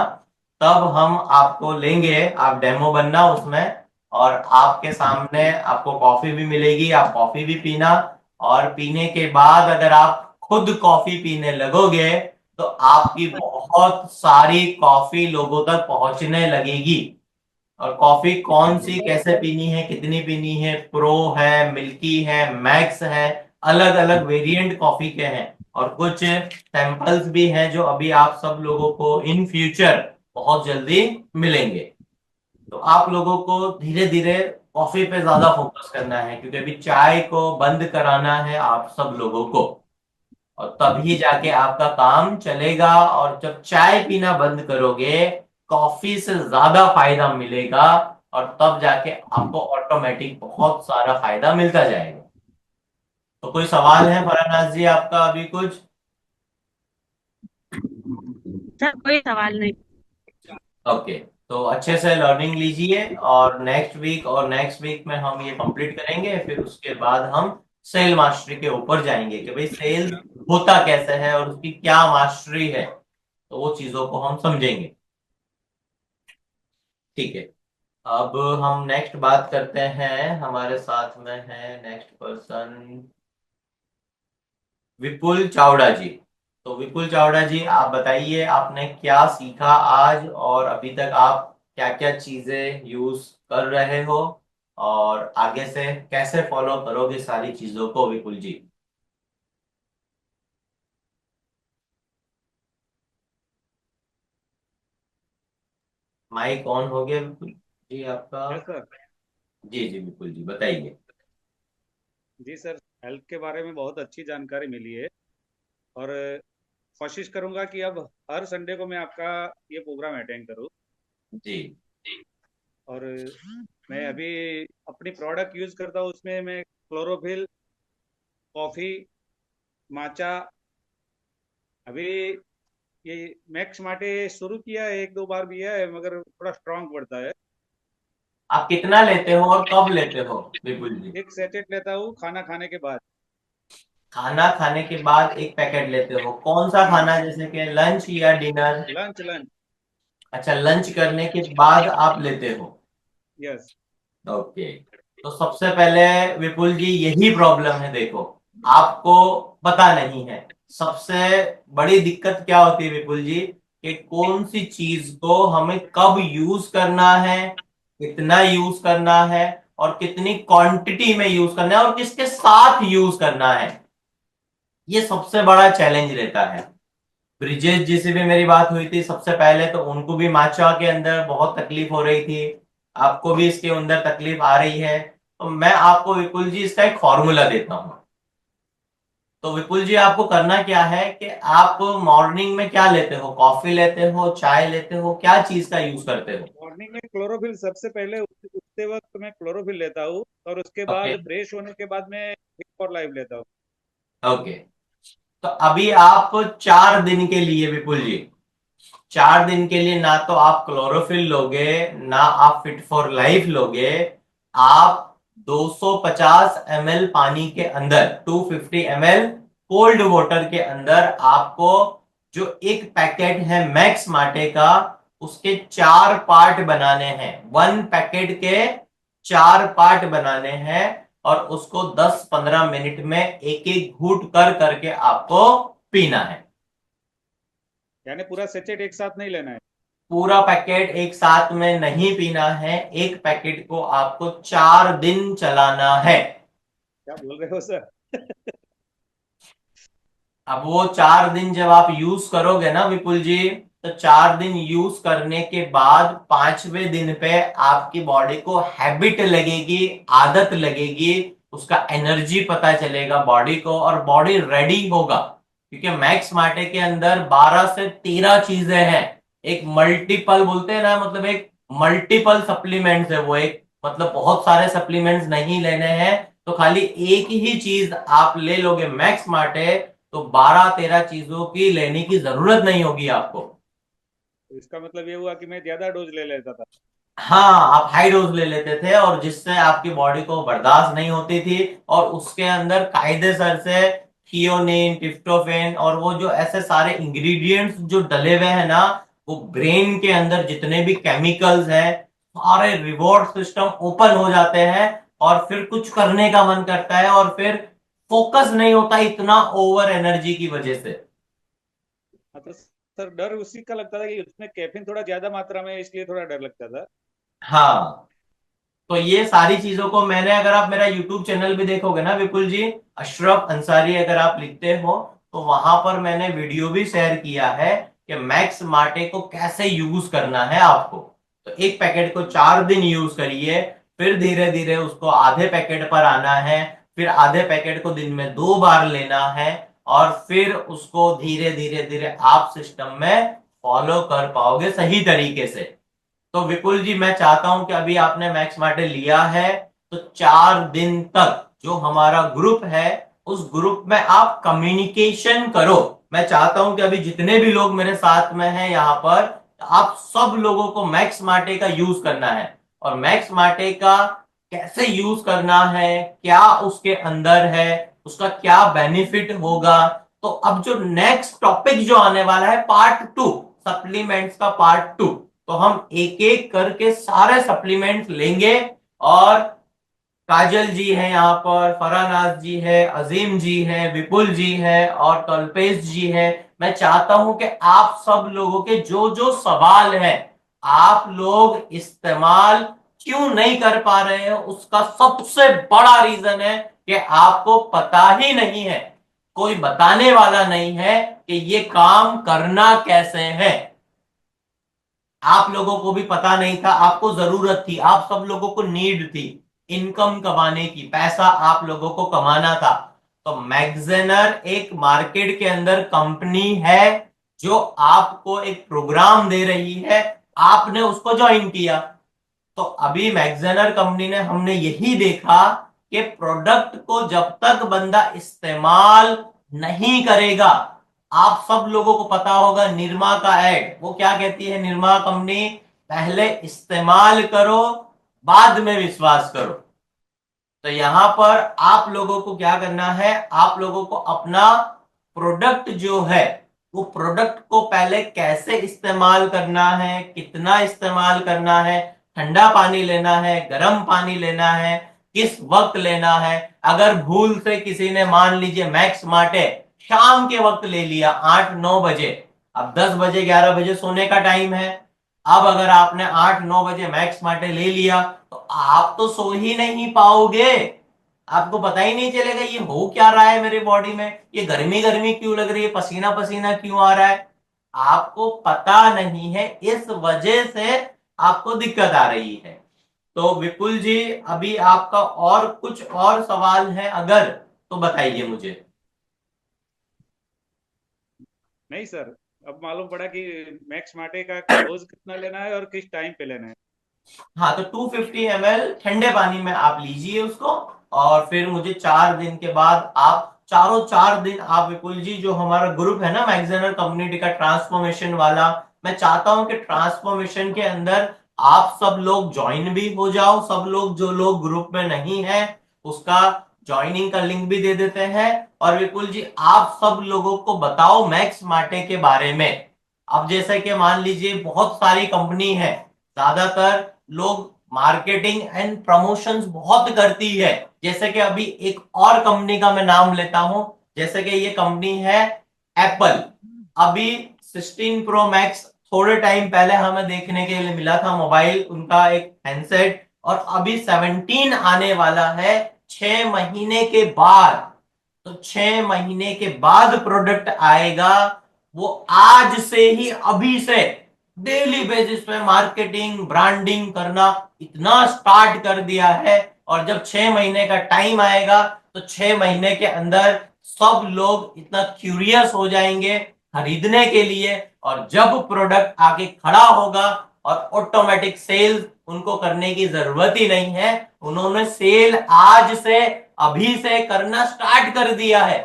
तब हम आपको लेंगे। आप डेमो बनना उसमें, और आपके सामने आपको कॉफी भी मिलेगी, आप कॉफी भी पीना। और पीने के बाद अगर आप खुद कॉफी पीने लगोगे, तो आपकी बहुत सारी कॉफी लोगों तक पहुंचने लगेगी। और कॉफी कौन सी कैसे पीनी है, कितनी पीनी है, प्रो है, मिल्की है, मैक्स है, अलग अलग वेरिएंट कॉफी के हैं। और कुछ सैंपल्स भी हैं जो अभी आप सब लोगों को इन फ्यूचर बहुत जल्दी मिलेंगे। तो आप लोगों को धीरे धीरे कॉफी पे ज्यादा फोकस करना है, क्योंकि अभी चाय को बंद कराना है आप सब लोगों को। और तभी जाके आपका काम चलेगा। और जब चाय पीना बंद करोगे, कॉफी से ज्यादा फायदा मिलेगा। और तब जाके आपको ऑटोमेटिक बहुत सारा फायदा मिलता जाएगा। तो कोई सवाल है फरानाज जी आपका अभी कुछ? सर कोई सवाल नहीं। ओके, तो अच्छे से लर्निंग लीजिए और नेक्स्ट वीक में हम ये कंप्लीट करेंगे। फिर उसके बाद हम सेल मास्टरी के ऊपर जाएंगे कि भाई सेल होता कैसे है और उसकी क्या मास्टरी है, तो वो चीजों को हम समझेंगे। ठीक है, अब हम नेक्स्ट बात करते हैं। हमारे साथ में है नेक्स्ट पर्सन विपुल चावड़ा जी। तो विपुल चावड़ा जी, आप बताइए आपने क्या सीखा आज, और अभी तक आप क्या क्या चीजें यूज कर रहे हो, और आगे से कैसे फॉलो करोगे सारी चीजों को, विपुल जी? माइक ऑन हो गया विपुल जी आपका? Yes sir. जी जी, विपुल जी बताइए। जी सर, हेल्थ के बारे में बहुत अच्छी जानकारी मिली है। और कोशिश करूंगा कि अब हर संडे को मैं आपका ये प्रोग्राम अटेंड करूं। जी। और मैं अभी अपनी प्रोडक्ट यूज करता हूँ, उसमें मैं क्लोरोफिल, कॉफ़ी, माचा, अभी ये मैक्स माटे शुरू किया है, एक दो बार भी है मगर थोड़ा स्ट्रांग पड़ता है। आप कितना लेते हो और कब लेते हो विपुल जी? एक सेचेट लेता हूँ खाना खाने के बाद। खाना खाने के बाद एक पैकेट लेते हो? कौन सा हाँ, खाना, जैसे कि लंच या डिनर? Lunch lunch. अच्छा, लंच करने के बाद आप लेते हो? यस। ओके। तो सबसे पहले विपुल जी यही प्रॉब्लम है, देखो आपको पता नहीं है। सबसे बड़ी दिक्कत क्या होती है विपुल जी, कि कौन सी चीज को हमें कब यूज करना है, कितना यूज करना है, और कितनी क्वांटिटी में यूज करना है, और किसके साथ यूज करना है। ये सबसे बड़ा चैलेंज रहता है। ब्रिजेश जी से भी मेरी बात हुई थी सबसे पहले, तो उनको भी माचा के अंदर बहुत तकलीफ हो रही थी। आपको भी इसके अंदर तकलीफ आ रही है। तो मैं आपको विपुल जी इसका एक फॉर्मूला देता हूं। तो विपुल जी, आपको करना क्या है कि आप मॉर्निंग में क्या लेते हो? कॉफी लेते हो, चाय लेते हो, क्या चीज का यूज करते हो? मॉर्निंग में क्लोरोफिल सबसे पहले उठते वक्त मैं क्लोरोफिल लेता हूँ। और उसके ओके। बाद फ्रेश होने के बाद मैं हिट फॉर लाइफ लेता हूँ। ओके, तो अभी आप 4 दिन के लिए विपुल जी, 4 दिन के लिए ना तो आप क्लोरोफिल लोगे, ना आप फिट फॉर लाइफ लोगे। आप 250 ml पानी के अंदर, 250 ml कोल्ड वाटर के अंदर आपको जो एक पैकेट है मैक्स माटे का, उसके 4 पार्ट बनाने हैं। 1 पैकेट के 4 पार्ट बनाने हैं, और उसको 10-15 मिनट में एक एक घूंट कर करके आपको पीना है। यानी पूरा सेचेट एक साथ नहीं लेना है। पूरा पैकेट एक साथ में नहीं पीना है, एक पैकेट को आपको 4 दिन चलाना है। क्या बोल रहे हो सर? अब वो 4 दिन जब आप यूज करोगे ना विपुल जी, तो 4 दिन यूज करने के बाद 5वें दिन पे आपकी बॉडी को हैबिट लगेगी, आदत लगेगी, उसका एनर्जी पता चलेगा बॉडी को, और बॉडी रेडी होगा। क्योंकि मैक्स मार्टे के अंदर 12 से 13 चीजें हैं। एक मल्टीपल बोलते हैं ना, मतलब एक मल्टीपल सप्लीमेंट्स है वो, एक मतलब बहुत सारे सप्लीमेंट्स नहीं लेने हैं। तो खाली एक ही चीज आप ले लोगे मैक्स मार्टे, तो 12-13 चीजों की लेने की जरूरत नहीं होगी आपको। तो इसका मतलब ये हुआ कि मैं ज्यादा डोज ले लेता था। हाँ, आप हाई डोज ले लेते थे, और जिससे आपकी बॉडी को बर्दाश्त नहीं होती थी। और उसके अंदर कायदे सर से थियोनिन, ट्रिप्टोफैन और वो जो ऐसे सारे इंग्रेडिएंट्स जो डले हुए हैं ना, वो ब्रेन के अंदर जितने भी केमिकल्स हैं, सारे रिवॉर्ड सिस्टम ओपन हो जाते हैं, और फिर कुछ करने का मन करता है, और फिर फोकस नहीं होता इतना ओवर एनर्जी की वजह से। हाँ, तो सर डर उसी का लगता था कि उसमें कैफीन थोड़ा ज्यादा मात्रा में है, इसलिए थोड़ा डर लगता था। हाँ, तो ये सारी चीजों को मैंने, अगर आप मेरा यूट्यूब चैनल भी देखोगे ना विपुल जी, अशरफ अंसारी अगर आप लिखते हो, तो वहां पर मैंने वीडियो भी शेयर किया है कि मैक्स मार्टे को कैसे यूज करना है आपको। तो एक पैकेट को 4 दिन यूज करिए, फिर धीरे धीरे उसको आधे पैकेट पर आना है, फिर आधे पैकेट को दिन में 2 बार लेना है, और फिर उसको धीरे धीरे धीरे आप सिस्टम में फॉलो कर पाओगे सही तरीके से। तो विपुल जी, मैं चाहता हूं कि अभी आपने मैक्स मार्टे लिया है, तो 4 दिन तक जो हमारा ग्रुप है उस ग्रुप में आप कम्युनिकेशन करो। मैं चाहता हूं कि अभी जितने भी लोग मेरे साथ में हैं यहाँ पर, आप सब लोगों को मैक्स मार्टे का यूज करना है। और मैक्स मार्टे का कैसे यूज करना है, क्या उसके अंदर है, उसका क्या बेनिफिट होगा। तो अब जो नेक्स्ट टॉपिक जो आने वाला है पार्ट 2, सप्लीमेंट्स का पार्ट 2, तो हम एक एक करके सारे सप्लीमेंट्स लेंगे। और काजल जी है यहाँ पर, फरानाज जी है, अजीम जी है, विपुल जी है और कल्पेश जी है। मैं चाहता हूं कि आप सब लोगों के जो जो सवाल है, आप लोग इस्तेमाल क्यों नहीं कर पा रहे हैं, उसका सबसे बड़ा रीजन है कि आपको पता ही नहीं है, कोई बताने वाला नहीं है कि ये काम करना कैसे है। आप लोगों को भी पता नहीं था, आपको जरूरत थी, आप सब लोगों को नीड थी इनकम कमाने की, पैसा आप लोगों को कमाना था। तो मैगजेनर एक मार्केट के अंदर कंपनी है जो आपको एक प्रोग्राम दे रही है, आपने उसको ज्वाइन किया। तो अभी मैगजेनर कंपनी ने, हमने यही देखा कि प्रोडक्ट को जब तक बंदा इस्तेमाल नहीं करेगा, आप सब लोगों को पता होगा निरमा का एड, वो क्या कहती है निरमा कंपनी, पहले इस्तेमाल करो बाद में विश्वास करो। तो यहां पर आप लोगों को क्या करना है, आप लोगों को अपना प्रोडक्ट जो है, वो प्रोडक्ट को पहले कैसे इस्तेमाल करना है, कितना इस्तेमाल करना है, ठंडा पानी लेना है, गर्म पानी लेना है, किस वक्त लेना है। अगर भूल से किसी ने मान लीजिए मैक्स मार्टे शाम के वक्त ले लिया 8-9 बजे, अब 10 बजे 11 बजे सोने का टाइम है, अब अगर आपने 8-9 बजे मैक्स मार्टे ले लिया तो आप तो सो ही नहीं पाओगे, आपको पता ही नहीं चलेगा ये हो क्या रहा है मेरे बॉडी में, ये गर्मी गर्मी क्यों लग रही है, पसीना पसीना क्यों आ रहा है, आपको पता नहीं है, इस वजह से आपको दिक्कत आ रही है। तो विपुल जी, अभी आपका और कुछ और सवाल है अगर, तो बताइए मुझे। नहीं सर, अब मालूम पड़ा कि मैक्स मार्टे का डोज कितना लेना है और किस टाइम पे लेना है। हाँ, तो 250 ml ठंडे पानी में आप लीजिए उसको, और फिर मुझे 4 दिन के बाद आप चारों 4 दिन आप विपुल जी, जो हमारा ग्रुप है ना मैगजेनर कम्युनिटी का ट्रांसफॉर्मेशन वाला, मैं चाहता हूं कि ट्रांसफॉर्मेशन के अंदर आप सब लोग ज्वाइन भी हो जाओ, सब लोग जो लोग ग्रुप में नहीं है उसका ज्वाइनिंग का लिंक भी दे देते हैं। और विपुल जी, आप सब लोगों को बताओ मैक्स मार्टे के बारे में। अब जैसे कि मान लीजिए बहुत सारी कंपनी है, ज्यादातर लोग मार्केटिंग एंड प्रमोशंस बहुत करती है, जैसे कि अभी एक और कंपनी का मैं नाम लेता हूं, जैसे कि ये कंपनी है एप्पल। अभी 16 प्रो मैक्स थोड़े टाइम पहले हमें देखने के लिए मिला था, मोबाइल उनका एक हैंडसेट, और अभी 17 आने वाला है 6 महीने के बाद। तो 6 महीने के बाद प्रोडक्ट आएगा, वो आज से ही, अभी से डेली बेसिस पे मार्केटिंग ब्रांडिंग करना इतना स्टार्ट कर दिया है। और जब 6 महीने का टाइम आएगा तो 6 महीने के अंदर सब लोग इतना क्यूरियस हो जाएंगे खरीदने के लिए, और जब प्रोडक्ट आगे खड़ा होगा और ऑटोमेटिक सेल्स उनको करने की जरूरत ही नहीं है, उन्होंने सेल आज से, अभी से करना स्टार्ट कर दिया है।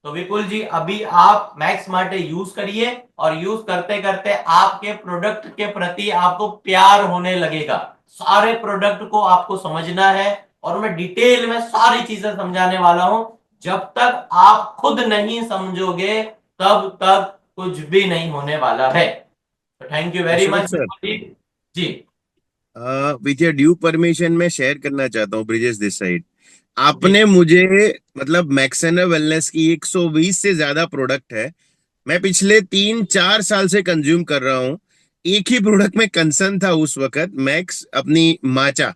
तो विपुल जी, अभी आप मैक्स मार्टे यूज करिए, और यूज करते करते आपके प्रोडक्ट के प्रति आपको प्यार होने लगेगा, सारे प्रोडक्ट को आपको समझना है, और मैं डिटेल में सारी चीजें समझाने वाला हूं। जब तक आप खुद नहीं समझोगे तब तक कुछ भी नहीं होने वाला है। तो thank you very Ashok much sir, Vipul ji. जी। विथ योर ड्यू परमिशन मैं शेयर करना चाहता हूँ ब्रिजेश दिस साइड। जी। आपने मुझे मतलब मैक्सेना वेलनेस की 120 से ज्यादा प्रोडक्ट है, मैं पिछले 3-4 साल से कंज्यूम कर रहा हूँ। एक ही प्रोडक्ट में कंसर्न था उस वक्त, मैक्स अपनी माचा।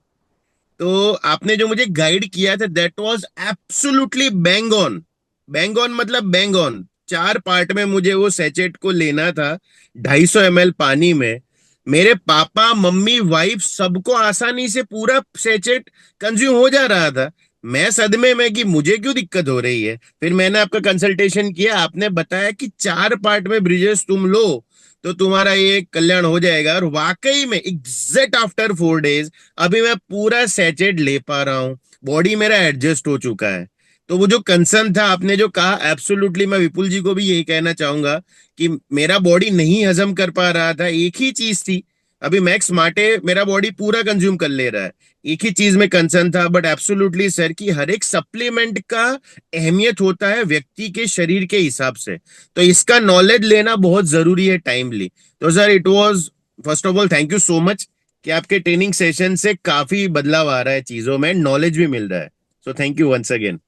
तो आपने जो मुझे गाइड किया था that was absolutely bang on. Bang on मतलब बैंग ऑन। 4 पार्ट में मुझे वो सैचेट को लेना था, 250 ml पानी में। मेरे पापा मम्मी वाइफ सबको आसानी से पूरा सैचेट कंज्यूम हो जा रहा था। मैं सदमे में कि मुझे क्यों दिक्कत हो रही है। फिर मैंने आपका कंसल्टेशन किया, आपने बताया कि 4 पार्ट में ब्रिजेश तुम लो तो तुम्हारा ये कल्याण हो जाएगा। और वाकई में एग्जैक्ट आफ्टर 4 डेज अभी मैं पूरा सैचेट ले पा रहा हूँ, बॉडी मेरा एडजस्ट हो चुका है। तो वो जो कंसर्न था, आपने जो कहा, एब्सोल्युटली मैं विपुल जी को भी यही कहना चाहूंगा कि मेरा बॉडी नहीं हजम कर पा रहा था। एक ही चीज थी, अभी मैक्स मार्टे मेरा बॉडी पूरा कंज्यूम कर ले रहा है। एक ही चीज में कंसर्न था, बट एब्सोल्युटली सर कि हर एक सप्लीमेंट का अहमियत होता है व्यक्ति के शरीर के हिसाब से। तो इसका नॉलेज लेना बहुत जरूरी है टाइमली। तो sir it was, first of all thank you so much कि आपके ट्रेनिंग सेशन से काफी बदलाव आ रहा है चीजों में, नॉलेज भी मिल रहा है। So thank you once again.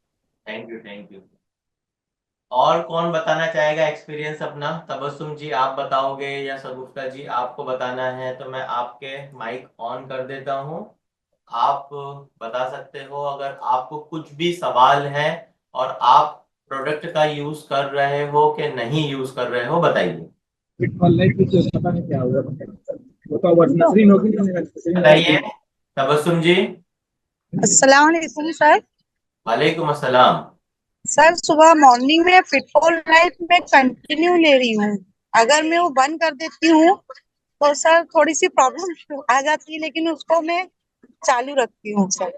Thank you, thank you. और कौन बताना चाहेगा एक्सपीरियंस अपना? तबस्सुम जी आप बताओगे या सगुफ्ता जी आपको बताना है तो मैं आपके माइक ऑन कर देता हूँ। आप बता सकते हो अगर आपको कुछ भी सवाल है और आप प्रोडक्ट का यूज कर रहे हो कि नहीं यूज कर रहे हो, बताइए। ऑनलाइन कुछ पता नहीं क्या हुआ, वो तो अब नसरीन होगी नहीं, नसरीन बताइए होगी। तबस्सुम जी। अस्सलाम वालेकुम सर। वालेकुम अस्सलाम। सर सुबह मॉर्निंग में फिटफॉल लाइफ में कंटिन्यू ले रही हूँ। अगर मैं वो बंद कर देती हूँ तो सर थोड़ी सी प्रॉब्लम आ जाती है, लेकिन उसको मैं चालू रखती हूँ सर।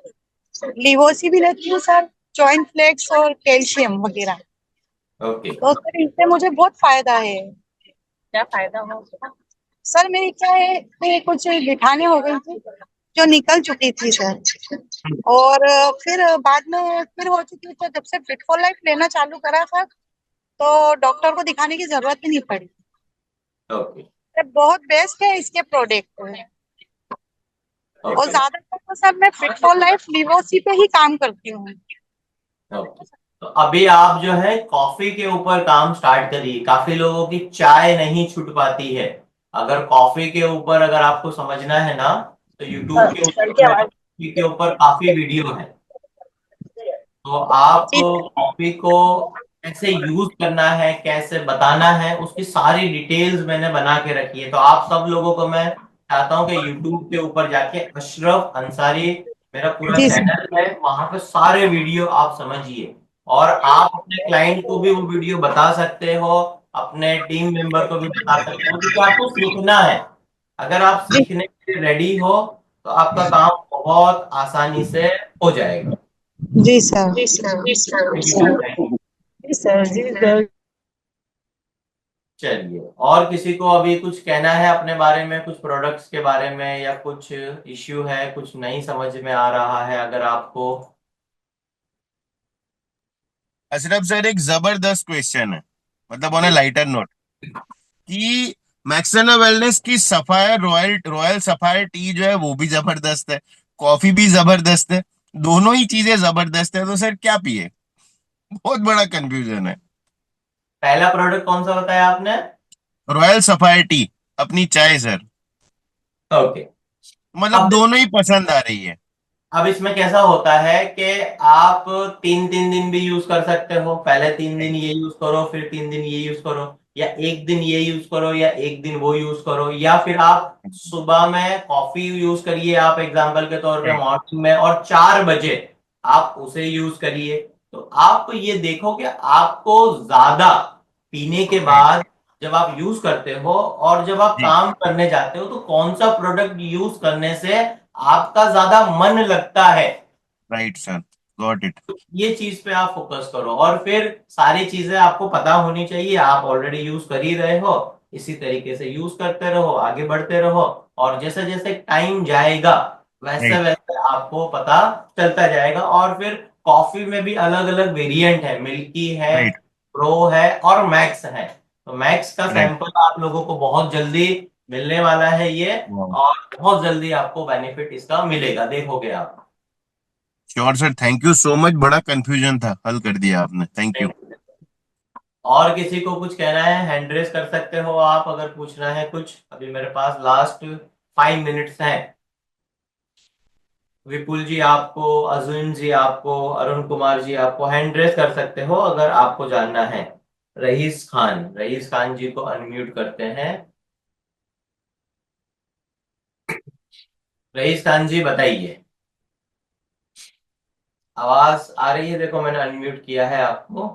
लिवोसी भी लेती हूँ सर, जॉइंट फ्लेक्स और कैल्शियम वगैरह। ओके। तो सर इससे मुझे बहुत फायदा है। क्या फायदा हुआ उसका? सर मेरी क्या है, मेरे कुछ गिठाने हो गई थी जो निकल चुकी थी सर। और फिर बाद में फिर हो चुकी, तो जब से फिट फॉर लाइफ लेना चालू करा सर, तो डॉक्टर को दिखाने की जरूरत ही नहीं पड़ी। ओके। ये बहुत बेस्ट है इसके प्रोडक्ट। और ओके। ज्यादातर तो सर मैं फिट फॉर लाइफ लिवोसी पे ही काम करती हूँ। ओके। तो अभी आप जो है कॉफी के ऊपर काम स्टार्ट करिए। काफी लोगों की चाय नहीं छूट पाती है। अगर कॉफी के ऊपर अगर आपको समझना है ना, तो यूट्यूब के सर ऊपर की में आवाज। कॉफी के ऊपर काफी वीडियो है। तो आप जी कॉफी को कैसे यूज करना है, कैसे बताना है, उसकी सारी डिटेल्स मैंने बना के रखी है। तो आप सब लोगों को मैं चाहता हूँ कि यूट्यूब के ऊपर जाके अशरफ अंसारी मेरा पूरा जी सर। चैनल है, वहां पे सारे वीडियो आप समझिए। और आप अपने क्लाइंट को भी वो वीडियो बता सकते हो, अपने टीम मेंबर को भी बता सकते हो, क्योंकि आपको सीखना है। अगर आप जी सीखने के लिए रेडी हो तो आपका काम बहुत आसानी से हो जाएगा। जी सर। जी सर। जी थैंक यू। सर। जी सर। जी सर। चलिए, और किसी को अभी कुछ कहना है अपने बारे में, कुछ प्रोडक्ट्स के बारे में, या कुछ इश्यू है, कुछ नहीं समझ में आ रहा है अगर आपको? अशरफ सर, एक जबरदस्त क्वेश्चन है, मतलब ऑन अ जी। लाइटर नोट, कि मैक्सना वेलनेस की sapphire royal royal sapphire tea जो है वो भी जबरदस्त है, कॉफी भी जबरदस्त है, दोनों ही चीजें जबरदस्त है, तो सर क्या पिए? बहुत बड़ा कंफ्यूजन है। पहला प्रोडक्ट कौन सा बताया आपने? रॉयल सफायर टी, अपनी चाय सर। ओके। मतलब अब दोनों ही पसंद आ रही है। अब इसमें कैसा होता है कि आप तीन तीन दिन भी यूज कर सकते हो। पहले 3 दिन ये यूज करो, फिर 3 दिन ये यूज करो, या एक दिन ये यूज करो, या एक दिन वो यूज करो, या फिर आप सुबह में कॉफी यूज करिए, आप एग्जांपल के तौर पे राइट। मॉर्निंग में, और 4 बजे आप उसे यूज करिए। तो आप ये देखो कि आपको ज्यादा पीने के राइट। बाद जब आप यूज करते हो और जब आप जी। काम करने जाते हो, तो कौन सा प्रोडक्ट यूज करने से आपका ज्यादा मन लगता है। Right sir, got it. ये चीज पे आप फोकस करो, और फिर सारी चीजें आपको पता होनी चाहिए। आप ऑलरेडी यूज कर ही रहे हो, इसी तरीके से यूज करते रहो, आगे बढ़ते रहो, और जैसे जैसे टाइम जाएगा वैसे राइट। वैसे आपको पता चलता जाएगा। और फिर कॉफी में भी अलग अलग वेरिएंट है, मिल्की है, राइट। प्रो है, और मैक्स है। तो मैक्स का राइट। सैंपल आप लोगों को बहुत जल्दी मिलने वाला है ये, और बहुत जल्दी आपको बेनिफिट इसका मिलेगा, देखोगे आप। Sure sir, thank you so much, बड़ा कंफ्यूजन था, हल कर दिया आपने, थैंक यू। और किसी को कुछ कहना है, हैंड रेस कर सकते हो आप अगर पूछना है कुछ। अभी मेरे पास लास्ट 5 मिनट्स हैं। विपुल जी आपको, अजुन जी आपको, अरुण कुमार जी आपको हैंड रेस कर सकते हो अगर आपको जानना है। रईस खान जी को अनम्यूट करते हैं। रईस खान जी बताइए, आवाज आ रही है? देखो मैंने अनम्यूट किया है आपको।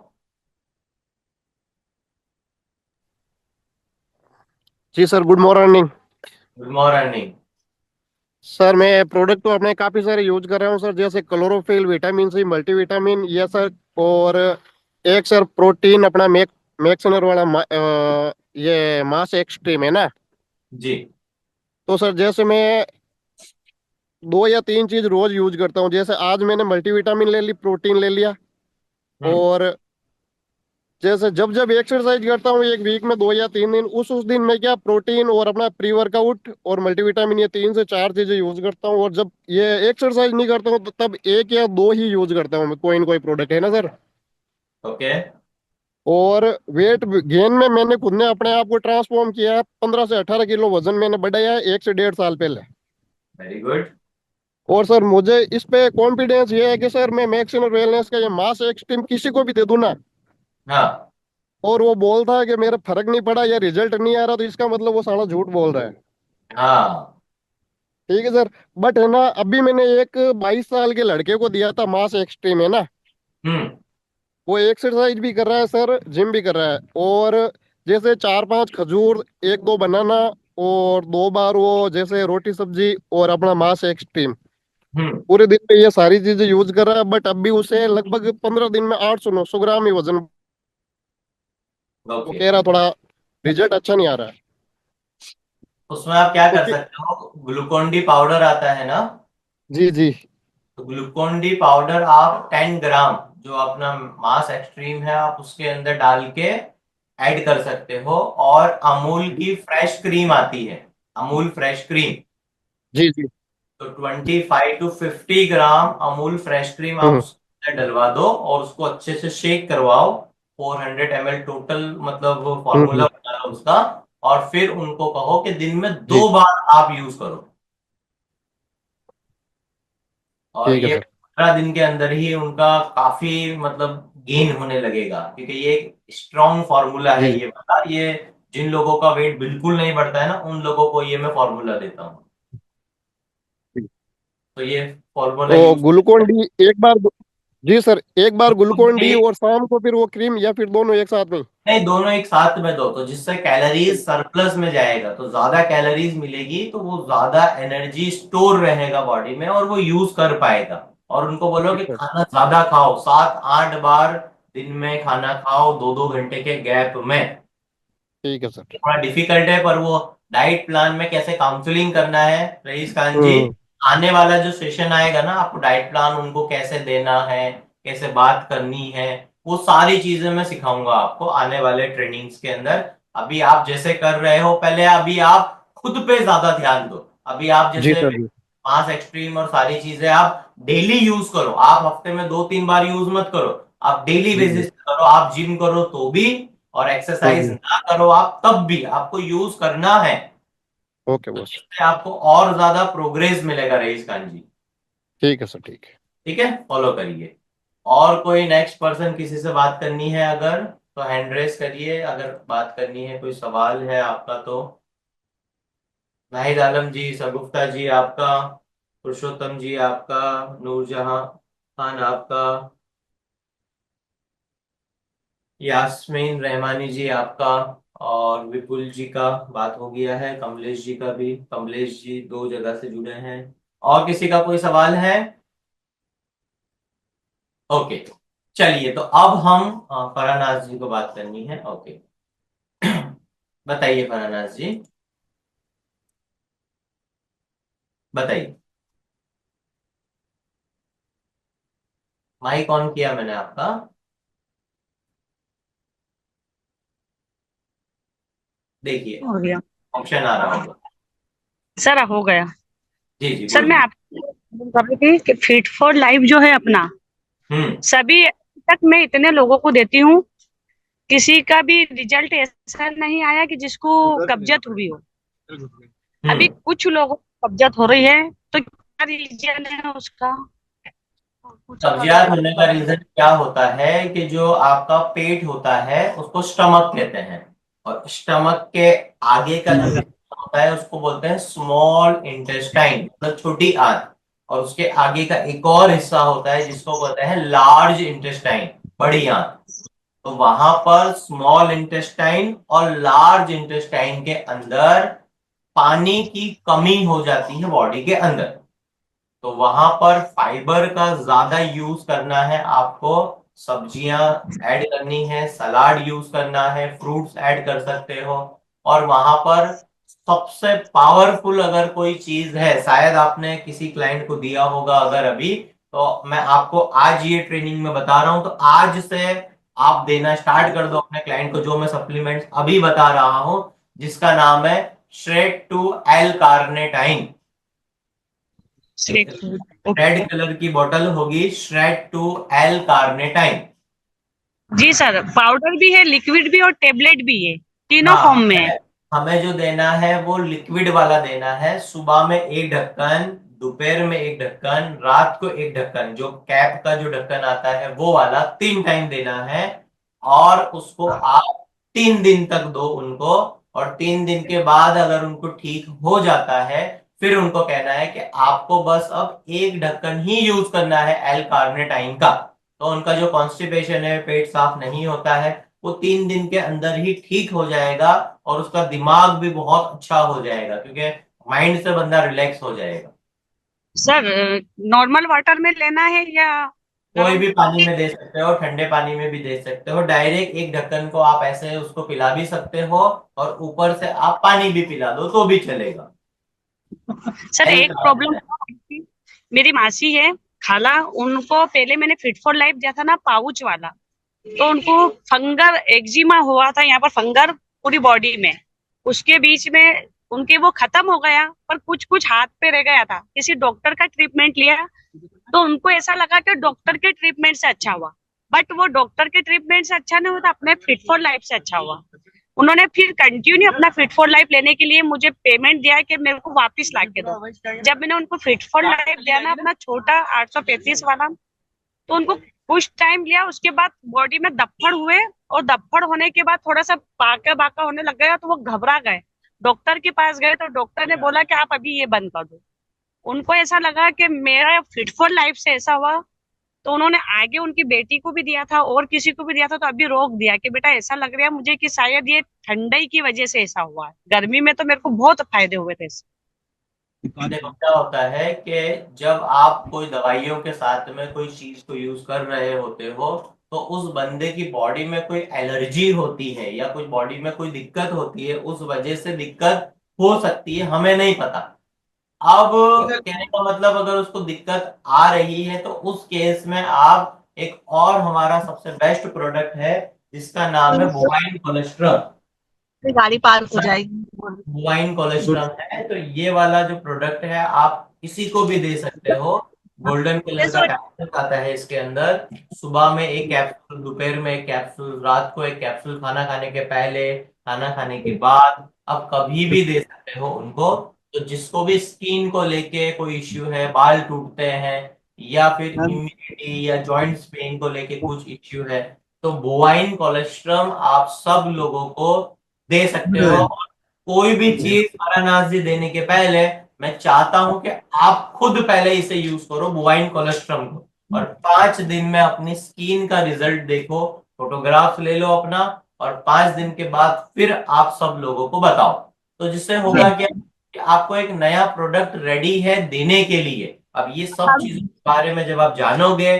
जी sir, good morning. Good morning. Sir मैं प्रोडक्ट तो अपने काफी सारे यूज कर रहा हूँ सर, जैसे क्लोरोफिल, विटामिन सी, मल्टीविटामिन, ये सर। और एक सर प्रोटीन अपना मैक्सनर वाला ये मास एक्सट्रीम है ना। जी। तो सर जैसे मैं 2 या 3 चीज रोज यूज करता हूँ, जैसे आज मैंने मल्टीविटामिन ले ली, प्रोटीन ले लिया। हम्म। और जैसे जब जब एक्सरसाइज करता हूँ एक वीक में 2 या 3 दिन, उस दिन मैं क्या प्रोटीन और अपना प्री वर्कआउट और मल्टीविटामिन, ये 3 से 4 चीजें यूज करता हूँ। और जब ये एक्सरसाइज नहीं करता हूँ तो तब 1 या 2 ही यूज करता हूँ मैं, कोई न कोई प्रोडक्ट, है ना सर। ओके। और वेट गेन में मैंने खुद ने अपने आप को ट्रांसफॉर्म किया है, 15 से 18 किलो वजन मैंने बढ़ाया है 1 से 1.5 साल पहले। Very good. और सर मुझे इस पे कॉन्फिडेंस ये है कि सर मैं मैक्सिमम वेलनेस का ये मास एक्सट्रीम किसी को भी दे दूं ना, हाँ। और वो बोलता है कि मेरा फर्क नहीं पड़ा या रिजल्ट नहीं आ रहा, तो इसका मतलब वो साला झूठ बोल रहा है। हाँ। ठीक है सर। बट है ना, अभी मैंने एक 22 साल के लड़के को दिया था मास एक्सट्रीम, है ना। हम्म। वो एक्सरसाइज भी कर रहा है सर, जिम भी कर रहा है। और जैसे 4-5 खजूर, 1-2 बनाना, और 2 बार वो जैसे रोटी सब्जी, और अपना मास एक्सट्रीम, हम्म। पूरे दिन में ये सारी चीजें यूज कर रहा है। बट अभी उसे लगभग 15 दिन में 800-900 ग्राम ही वजन। वो ओके। कह रहा थोड़ा रिजल्ट अच्छा नहीं आ रहा है। उसमें आप क्या तो कर सकते हो, ग्लूकोन डी पाउडर आता है ना। जी जी। तो ग्लूकोन डी पाउडर आप 10 ग्राम, जो अपना मास एक्सट्रीम है, आप उसके अंदर डाल के ऐड कर सकते हो। और अमूल की फ्रेश क्रीम आती है, अमूल फ्रेश क्रीम। जी जी। तो 25 to 50 gram Amul fresh cream आप हम्म उसके अंदर डलवा दो और उसको अच्छे से शेक करवाओ। 400 ml टोटल, मतलब वो हम्म। फॉर्मूला बना लो उसका। और फिर उनको कहो कि दिन में जी। 2 बार आप यूज करो। और ठीक है ये सर। 15 दिन के अंदर ही उनका काफी मतलब गेन होने लगेगा, क्योंकि ये एक स्ट्रॉन्ग फॉर्मूला है जी ये वाला। ये जिन लोगों का वेट बिल्कुल नहीं बढ़ता है ना, उन लोगों को ये मैं फॉर्मूला देता हूँ। जी। तो ये फॉर्मूला तो यूज। ग्लूकोन डी एक बार, जी सर, एक बार ग्लूकोन डी और शाम को फिर वो क्रीम, या फिर दोनों एक साथ में? नहीं, दोनों एक साथ में दो, तो जिससे कैलोरीज सरप्लस में जाएगा, तो ज्यादा कैलोरीज मिलेगी, तो वो ज्यादा एनर्जी स्टोर रहेगा बॉडी में और वो यूज कर पाएगा। और उनको बोलो कि अच्छा। खाना ज्यादा खाओ, 7-8 बार दिन में खाना खाओ, 2-2 घंटे के गैप में। ठीक है सर। थोड़ा डिफिकल्ट है, पर वो डाइट प्लान में कैसे काउंसलिंग करना है रईस खान जी, हम्म। आने वाला जो सेशन आएगा ना, आपको डाइट प्लान उनको कैसे देना है, कैसे बात करनी है, वो सारी चीजें मैं सिखाऊंगा आपको आने वाले ट्रेनिंग्स के अंदर। अभी आप जैसे कर रहे हो, पहले अभी आप खुद पे ज्यादा ध्यान दो। अभी आप जी जैसे सर जी। मास एक्सट्रीम और सारी चीजें आप डेली यूज करो, आप हफ्ते में 2-3 बार यूज मत करो। आप डेली जी जी। बेसिस पे करो, आप जिम करो तो भी, और एक्सरसाइज हम्म। ना करो आप तब भी, आपको यूज करना है। ओके तो बॉस। इससे आपको और ज्यादा प्रोग्रेस मिलेगा रईस खान जी। ठीक है सर, ठीक है। ठीक है, फॉलो करिए। और कोई नेक्स्ट पर्सन किसी से बात करनी है अगर, तो हैंड रेस करिए, अगर बात करनी है, कोई सवाल है आपका तो। नाहिद आलम जी, सगुफ्ता जी आपका, पुरुषोत्तम जी आपका, नूरजहां खान आपका, यास्मीन रहमानी जी आपका, और विपुल जी का बात हो गया है, कमलेश जी का भी, कमलेश जी 2 जगह से जुड़े हैं। और किसी का कोई सवाल है? ओके, चलिए तो अब हम फरानाज जी को बात करनी है। ओके। बताइए फरानाज जी, बताइए। माइक ऑन किया मैंने आपका। देखिए, हो गया ऑप्शन आ रहा होगा। सर, हो गया। जी जी, सर मैं बोलिए। आपको कर रही थी कि फिट फॉर लाइफ जो है अपना, हम्म। सभी तक मैं इतने लोगों को देती हूँ, किसी का भी रिजल्ट ऐसा नहीं आया कि जिसको कब्जियत हुई हो। अभी हम्म। कुछ लोगों को कब्जियत हो रही है, तो क्या रीजन है उसका? कब्जियत होने का रीजन क्या होता है कि जो आपका पेट होता है उसको स्टमक कहते हैं, और स्टमक के आगे का जो हिस्सा होता है उसको बोलते हैं स्मॉल इंटेस्टाइन, मतलब छोटी आंत। और उसके आगे का एक और हिस्सा होता है जिसको बोलते हैं लार्ज इंटेस्टाइन, बड़ी आंत। तो वहां पर स्मॉल इंटेस्टाइन और लार्ज इंटेस्टाइन के अंदर पानी की कमी हो जाती है बॉडी के अंदर, तो वहां पर फाइबर का ज्यादा यूज करना है आपको, सब्जियां ऐड करनी है, सलाड यूज करना है, फ्रूट्स ऐड कर सकते हो। और वहां पर सबसे पावरफुल अगर कोई चीज है, शायद आपने किसी क्लाइंट को दिया होगा अगर अभी, तो मैं आपको आज ये ट्रेनिंग में बता रहा हूं, तो आज से आप देना स्टार्ट कर दो अपने क्लाइंट को, जो मैं सप्लीमेंट अभी बता रहा हूं, जिसका नाम है shred two L carnitine. Red colour की बोतल होगी, श्रेड टू एल कार्नेटाइन। जी सर, पाउडर भी है, लिक्विड भी और टेबलेट भी है, तीनों हाँ, फॉर्म में है। हमें जो देना है वो लिक्विड वाला देना है। सुबह में एक ढक्कन, दोपहर में एक ढक्कन, रात को एक ढक्कन, जो कैप का जो ढक्कन आता है वो वाला 3 टाइम देना है। और उसको आप 3 दिन तक दो उनको, और 3 दिन के बाद अगर उनको ठीक हो जाता है, फिर उनको कहना है कि आपको बस अब एक ढक्कन ही यूज करना है एल कार्नेटाइन का। तो उनका जो कॉन्स्टिपेशन है, पेट साफ नहीं होता है, वो 3 दिन के अंदर ही ठीक हो जाएगा, और उसका दिमाग भी बहुत अच्छा हो जाएगा, क्योंकि माइंड से बंदा रिलैक्स हो जाएगा। सर, नॉर्मल वाटर में लेना है या कोई गरम? भी पानी में दे सकते हो, ठंडे पानी में भी दे सकते हो, डायरेक्ट एक ढक्कन को आप ऐसे उसको पिला भी सकते हो, और ऊपर से आप पानी भी पिला दो तो भी चलेगा। सर, एल एक प्रॉब्लम, मेरी मासी है, खाला, उनको पहले मैंने फिट फॉर लाइफ दिया था ना, पाउच वाला, तो उनको फंगर एक्जिमा हुआ था, यहाँ पर फंगर पूरी बॉडी में, उसके बीच में उनके वो खत्म हो गया, पर कुछ कुछ हाथ पे रह गया था। किसी डॉक्टर का ट्रीटमेंट लिया तो उनको ऐसा लगा कि डॉक्टर के ट्रीटमेंट से अच्छा हुआ, बट वो डॉक्टर के ट्रीटमेंट से अच्छा नहीं हुआ, अपने फिट फॉर लाइफ से अच्छा हुआ। उन्होंने फिर कंटिन्यू अपना फिट फॉर लाइफ लेने के लिए मुझे पेमेंट दिया कि मेरे को वापस ला के दो। जब मैंने उनको फिट फॉर लाइफ दिया ना, अपना छोटा 835 वाला, तो उनको कुछ टाइम लिया, उसके बाद बॉडी में दफ्फड़ हुए, और दफ्फड़ होने के बाद थोड़ा सा बाका बाका होने लग गया, तो वो घबरा गए, डॉक्टर के पास गए, तो डॉक्टर ने बोला कि आप अभी ये बंद कर दो। उनको ऐसा लगा कि मेरा फिट फॉर लाइफ से ऐसा हुआ, तो उन्होंने आगे उनकी बेटी को भी दिया था और किसी को भी दिया था, तो अभी रोक दिया कि बेटा ऐसा लग रहा है मुझे कि शायद ये ठंडाई की वजह से ऐसा हुआ है, गर्मी में तो मेरे को बहुत फायदे हुए थे इससे। देखो क्या होता है कि जब आप कोई दवाइयों के साथ में कोई चीज को यूज कर रहे होते हो, तो उस बंदे की बॉडी में कोई एलर्जी होती है या कोई बॉडी में कोई दिक्कत होती है, उस वजह से दिक्कत हो सकती है, हमें नहीं पता। अब कहने का मतलब, अगर उसको दिक्कत आ रही है तो उस केस में आप एक और हमारा सबसे बेस्ट प्रोडक्ट है, जिसका नाम है बोवाइन कोलेस्ट्रॉल। गाड़ी पार्क हो जाएगी। बोवाइन कोलेस्ट्रॉल है, तो ये वाला जो प्रोडक्ट है आप किसी को भी दे सकते हो। गोल्डन कलर का कैप्सूल आता है इसके अंदर। सुबह में एक कैप्सूल, दोपहर में एक कैप्सूल, रात को एक कैप्सूल, खाना खाने के पहले, खाना खाने के बाद, आप कभी भी दे सकते हो उनको। तो जिसको भी स्किन को लेके कोई इश्यू है, बाल टूटते हैं, या फिर इम्यूनिटी या जॉइंट्स पेन को लेके कुछ इश्यू है, तो बोवाइन कोलेस्ट्रम आप सब लोगों को दे सकते हो। कोई भी चीज अनानास देने के पहले मैं चाहता हूं कि आप खुद पहले इसे यूज करो, बोवाइन कोलेस्ट्रम को, और 5 दिन में अपनी स्किन का रिजल्ट देखो, फोटोग्राफ ले लो अपना, और 5 दिन के बाद फिर आप सब लोगों को बताओ। तो जिससे होगा क्या कि आपको एक नया प्रोडक्ट रेडी है देने के लिए। अब ये सब चीजों के बारे में जब आप जानोगे,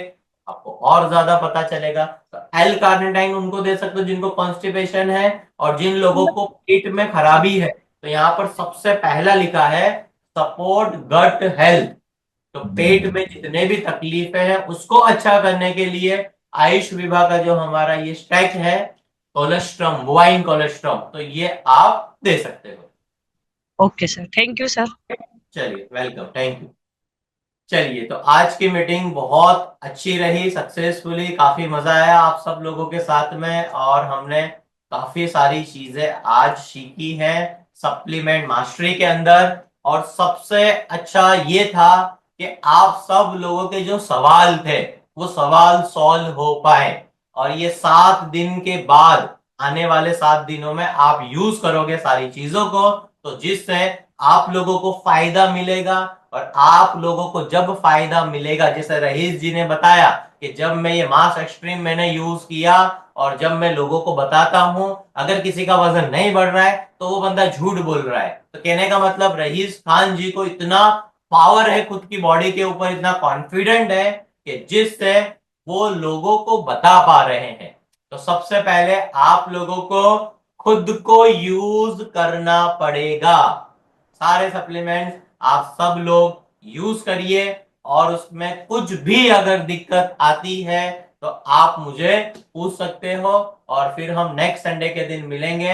आपको और ज्यादा पता चलेगा। तो एल कार्निटाइन उनको दे सकते हो जिनको कॉन्स्टिपेशन है, और जिन लोगों को पेट में खराबी है, तो यहाँ पर सबसे पहला लिखा है सपोर्ट गट हेल्थ। तो पेट में जितने भी तकलीफें हैं उसको अच्छा करने के लिए आयुष विभाग का जो हमारा ये स्टैक है, कोलेस्ट्रम, बोवाइन कोलेस्ट्रम, तो ये आप दे सकते हो। Okay sir, thank you sir. चलिए, वेलकम, थैंक यू। चलिए, तो आज की मीटिंग बहुत अच्छी रही, सक्सेसफुली, काफी मजा आया आप सब लोगों के साथ में, और हमने काफी सारी चीजें आज सीखी हैं सप्लीमेंट मास्टरी के अंदर। और सबसे अच्छा ये था कि आप सब लोगों के जो सवाल थे वो सवाल सॉल्व हो पाए, और ये 7 दिन के बाद, आने वाले 7 दिनों में आप यूज करोगे सारी चीजों को, तो जिससे आप लोगों को फायदा मिलेगा। और आप लोगों को जब फायदा मिलेगा, जैसे रईस जी ने बताया कि जब मैं ये मास एक्सट्रीम मैंने यूज किया और जब मैं लोगों को बताता हूं अगर किसी का वजन नहीं बढ़ रहा है तो वो बंदा झूठ बोल रहा है। तो कहने का मतलब रईस खान जी को इतना पावर है खुद की बॉडी के ऊपर, इतना कॉन्फिडेंट है कि जिससे वो लोगों को बता पा रहे हैं। तो सबसे पहले आप लोगों को खुद को यूज करना पड़ेगा। सारे सप्लीमेंट्स आप सब लोग यूज करिए और उसमें कुछ भी अगर दिक्कत आती है तो आप मुझे पूछ सकते हो और फिर हम नेक्स्ट संडे के दिन मिलेंगे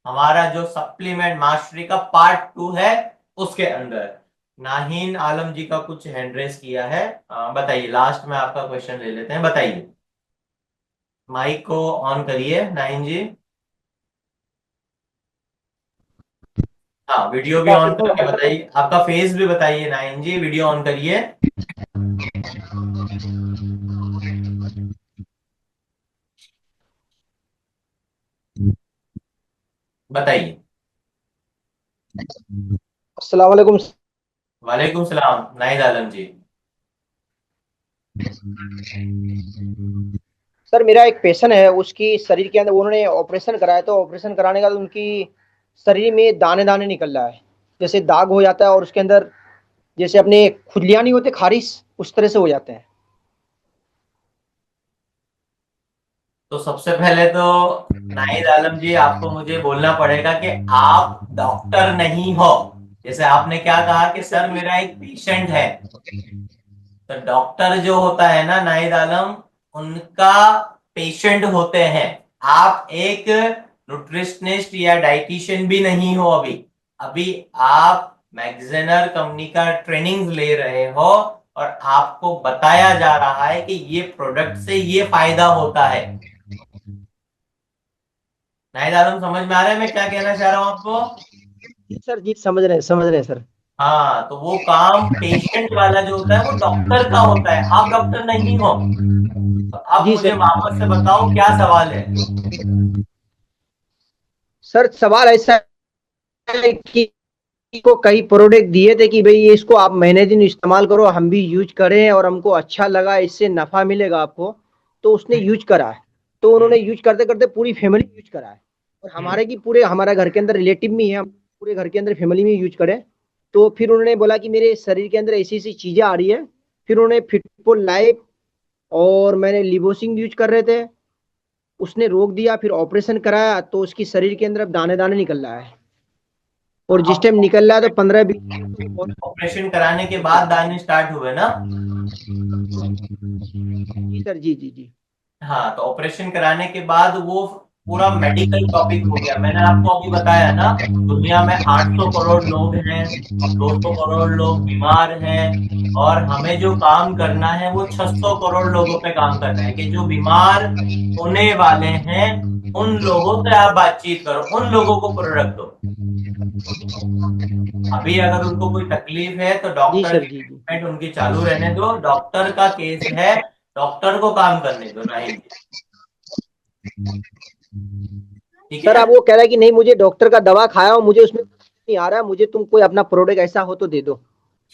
हमारा जो सप्लीमेंट मास्टरी का पार्ट 2 है उसके अंदर। नाहीन आलम जी का कुछ हैंड रेस किया है, बताइए, लास्ट में आपका क्वेश्चन ले लेते हैं, बताइए। माइक को ऑन करिए नाहीन जी। हाँ, वीडियो भी ऑन करके बताइए, आपका फेस भी बताइए नाहीन जी, वीडियो ऑन करिए। बताइए। अस्सलाम वालेकुम। वालेकुम सलाम नाहिद आलम जी। सर मेरा एक पेशेंट है, उसकी शरीर के अंदर उन्होंने ऑपरेशन कराया, तो ऑपरेशन कराने के बाद उनकी शरीर में दाने दाने निकल रहा है, जैसे दाग हो जाता है और उसके अंदर जैसे अपने खुजलियाँ नहीं होते खारिश, उस तरह से हो जाते हैं। तो सबसे पहले तो नाहिद आलम जी आपको मुझे बोलना पड़ेगा कि आप डॉक्टर नहीं हो। जैसे आपने क्या कहा कि सर मेरा एक पेशेंट है, तो डॉक्टर जो होता है ना नाहिद आलम, उनका पेशेंट होते हैं। आप एक न्यूट्रिशनिस्ट या डाइटिशियन भी नहीं हो अभी। अभी आप मैगजेनर कंपनी का ट्रेनिंग ले रहे हो और आपको बताया जा रहा है कि ये प्रोडक्ट से ये फायदा होता है। नाहिद आलम समझ में आ रहा है मैं क्या कहना चाह रहा हूं आपको? सर जी समझ रहे हैं सर। हाँ, तो वो काम पेशेंट वाला जो होता है वो डॉक्टर का होता है, आप डॉक्टर नहीं हो। तो अब जी मुझे सर। वापस से बताओ क्या सवाल है। सर सवाल ऐसा है कि को कई प्रोडक्ट दिए थे कि भाई ये इसको आप महीने दिन इस्तेमाल करो, हम भी यूज करें और हमको अच्छा लगा, इससे नफा मिलेगा आपको। तो उसने यूज करा है, तो उन्होंने यूज करते करते पूरी फैमिली यूज करा है, और हमारे की पूरे हमारा घर के अंदर रिलेटिव भी है, हम पूरे घर के अंदर फैमिली में यूज करें। तो फिर उन्होंने बोला कि मेरे शरीर के अंदर ऐसी ऐसी चीजें आ रही है। फिर उन्होंने फिटफुल लाइफ और मैंने लिबोसिंग यूज कर रहे थे, उसने रोक दिया, फिर ऑपरेशन कराया, तो उसकी शरीर के अंदर अब दाने दाने निकल रहा है, और जिस टाइम निकल रहा है तो 15-20 ऑपरेशन कराने के बाद दाने स्टार्ट हुए ना? जी सर, जी जी जी। हाँ, तो ऑपरेशन कराने के बाद वो पूरा मेडिकल टॉपिक हो गया। मैंने आपको अभी बताया ना, दुनिया में 800 करोड़ लोग हैं, 200 करोड़ लोग बीमार हैं, और हमें जो काम करना है वो 600 करोड़ लोगों पे काम करना है कि जो बीमार होने वाले हैं उन लोगों से आप बातचीत करो, उन लोगों को प्रोडक्ट दो। अभी अगर उनको कोई तकलीफ है तो जी डॉक्टर सर, की जी जी। ट्रीटमेंट उनकी चालू रहने दो, डॉक्टर का केस है, डॉक्टर को काम करने दो, नहीं? ठीक सर है। अब वो कह रहा है कि नहीं, मुझे डॉक्टर का दवा खाया और मुझे उसमें नहीं आ रहा है, मुझे तुम कोई अपना प्रोडक्ट ऐसा हो तो दे दो।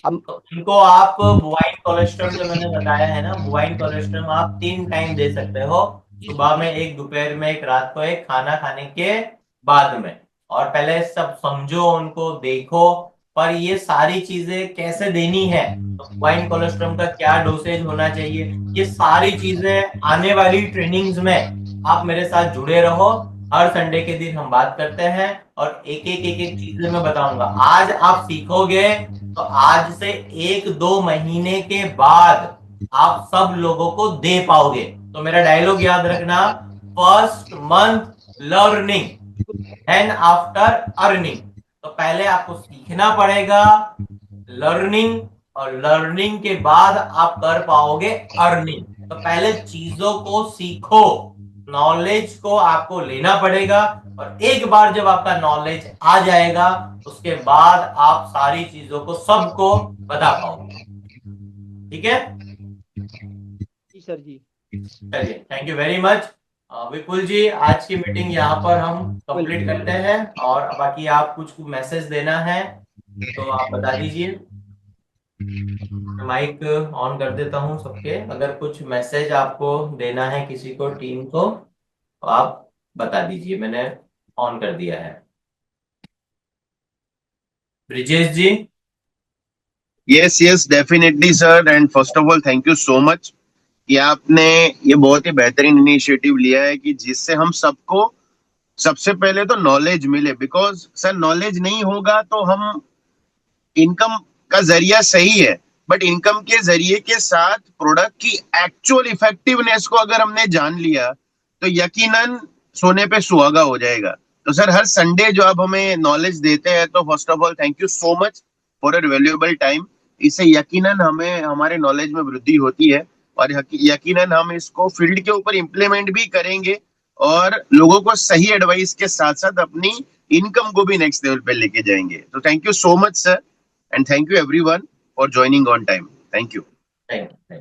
अब तो इनको आप बुआइन कोलेस्ट्रॉल जो मैंने बताया है ना, बुआइन कोलेस्ट्रॉल आप 3 टाइम दे सकते हो, सुबह में एक, दोपहर में एक, रात को एक, खाना खाने के बाद में। और पहले सब समझो, उनको देखो, पर ये सारी चीजें कैसे देनी है, तो बुआइन कोलेस्ट्रॉल का क्या डोसेज होना चाहिए, ये सारी चीजें आने वाली ट्रेनिंग्स में आप मेरे साथ जुड़े रहो। हर संडे के दिन हम बात करते हैं और एक एक चीजें मैं बताऊंगा। आज आप सीखोगे तो आज से 1-2 महीने के बाद आप सब लोगों को दे पाओगे। तो मेरा डायलॉग याद रखना, first month learning and after earning. तो पहले आपको सीखना पड़ेगा लर्निंग, और लर्निंग के बाद आप कर पाओगे अर्निंग। तो पहले चीजों को सीखो, नॉलेज को आपको लेना पड़ेगा, और एक बार जब आपका नॉलेज आ जाएगा उसके बाद आप सारी चीजों को सबको बता पाओगे। ठीक है, जी सर, जी। चलिए, थैंक यू वेरी मच विपुल जी। आज की मीटिंग यहाँ पर हम कंप्लीट करते हैं, और बाकी आप कुछ मैसेज देना है तो आप बता दीजिए। माइक ऑन कर देता हूँ सबके, अगर कुछ मैसेज आपको देना है किसी को, टीम को। तो आप बता दीजिए, मैंने ऑन कर दिया है। Brijesh ji. Yes yes definitely sir, and first of all thank you so much कि आपने ये बहुत ही बेहतरीन इनिशिएटिव लिया है कि जिससे हम सबको सबसे पहले तो नॉलेज मिले, बिकॉज सर नॉलेज नहीं होगा तो हम इनकम का जरिया सही है, बट इनकम के जरिए के साथ प्रोडक्ट की एक्चुअल इफेक्टिवनेस को अगर हमने जान लिया तो यकीनन सोने पे सुहागा हो जाएगा। तो सर हर संडे जो आप हमें नॉलेज देते हैं, तो first of all thank you so much for your valuable time. इससे यकीनन हमें हमारे नॉलेज में वृद्धि होती है और यकीनन हम इसको फील्ड के ऊपर इम्प्लीमेंट भी करेंगे और लोगों को सही एडवाइस के साथ साथ अपनी इनकम को भी नेक्स्ट लेवल पे लेके जाएंगे। तो thank you so much sir, and thank you everyone for joining on time. Thank you. Thank you.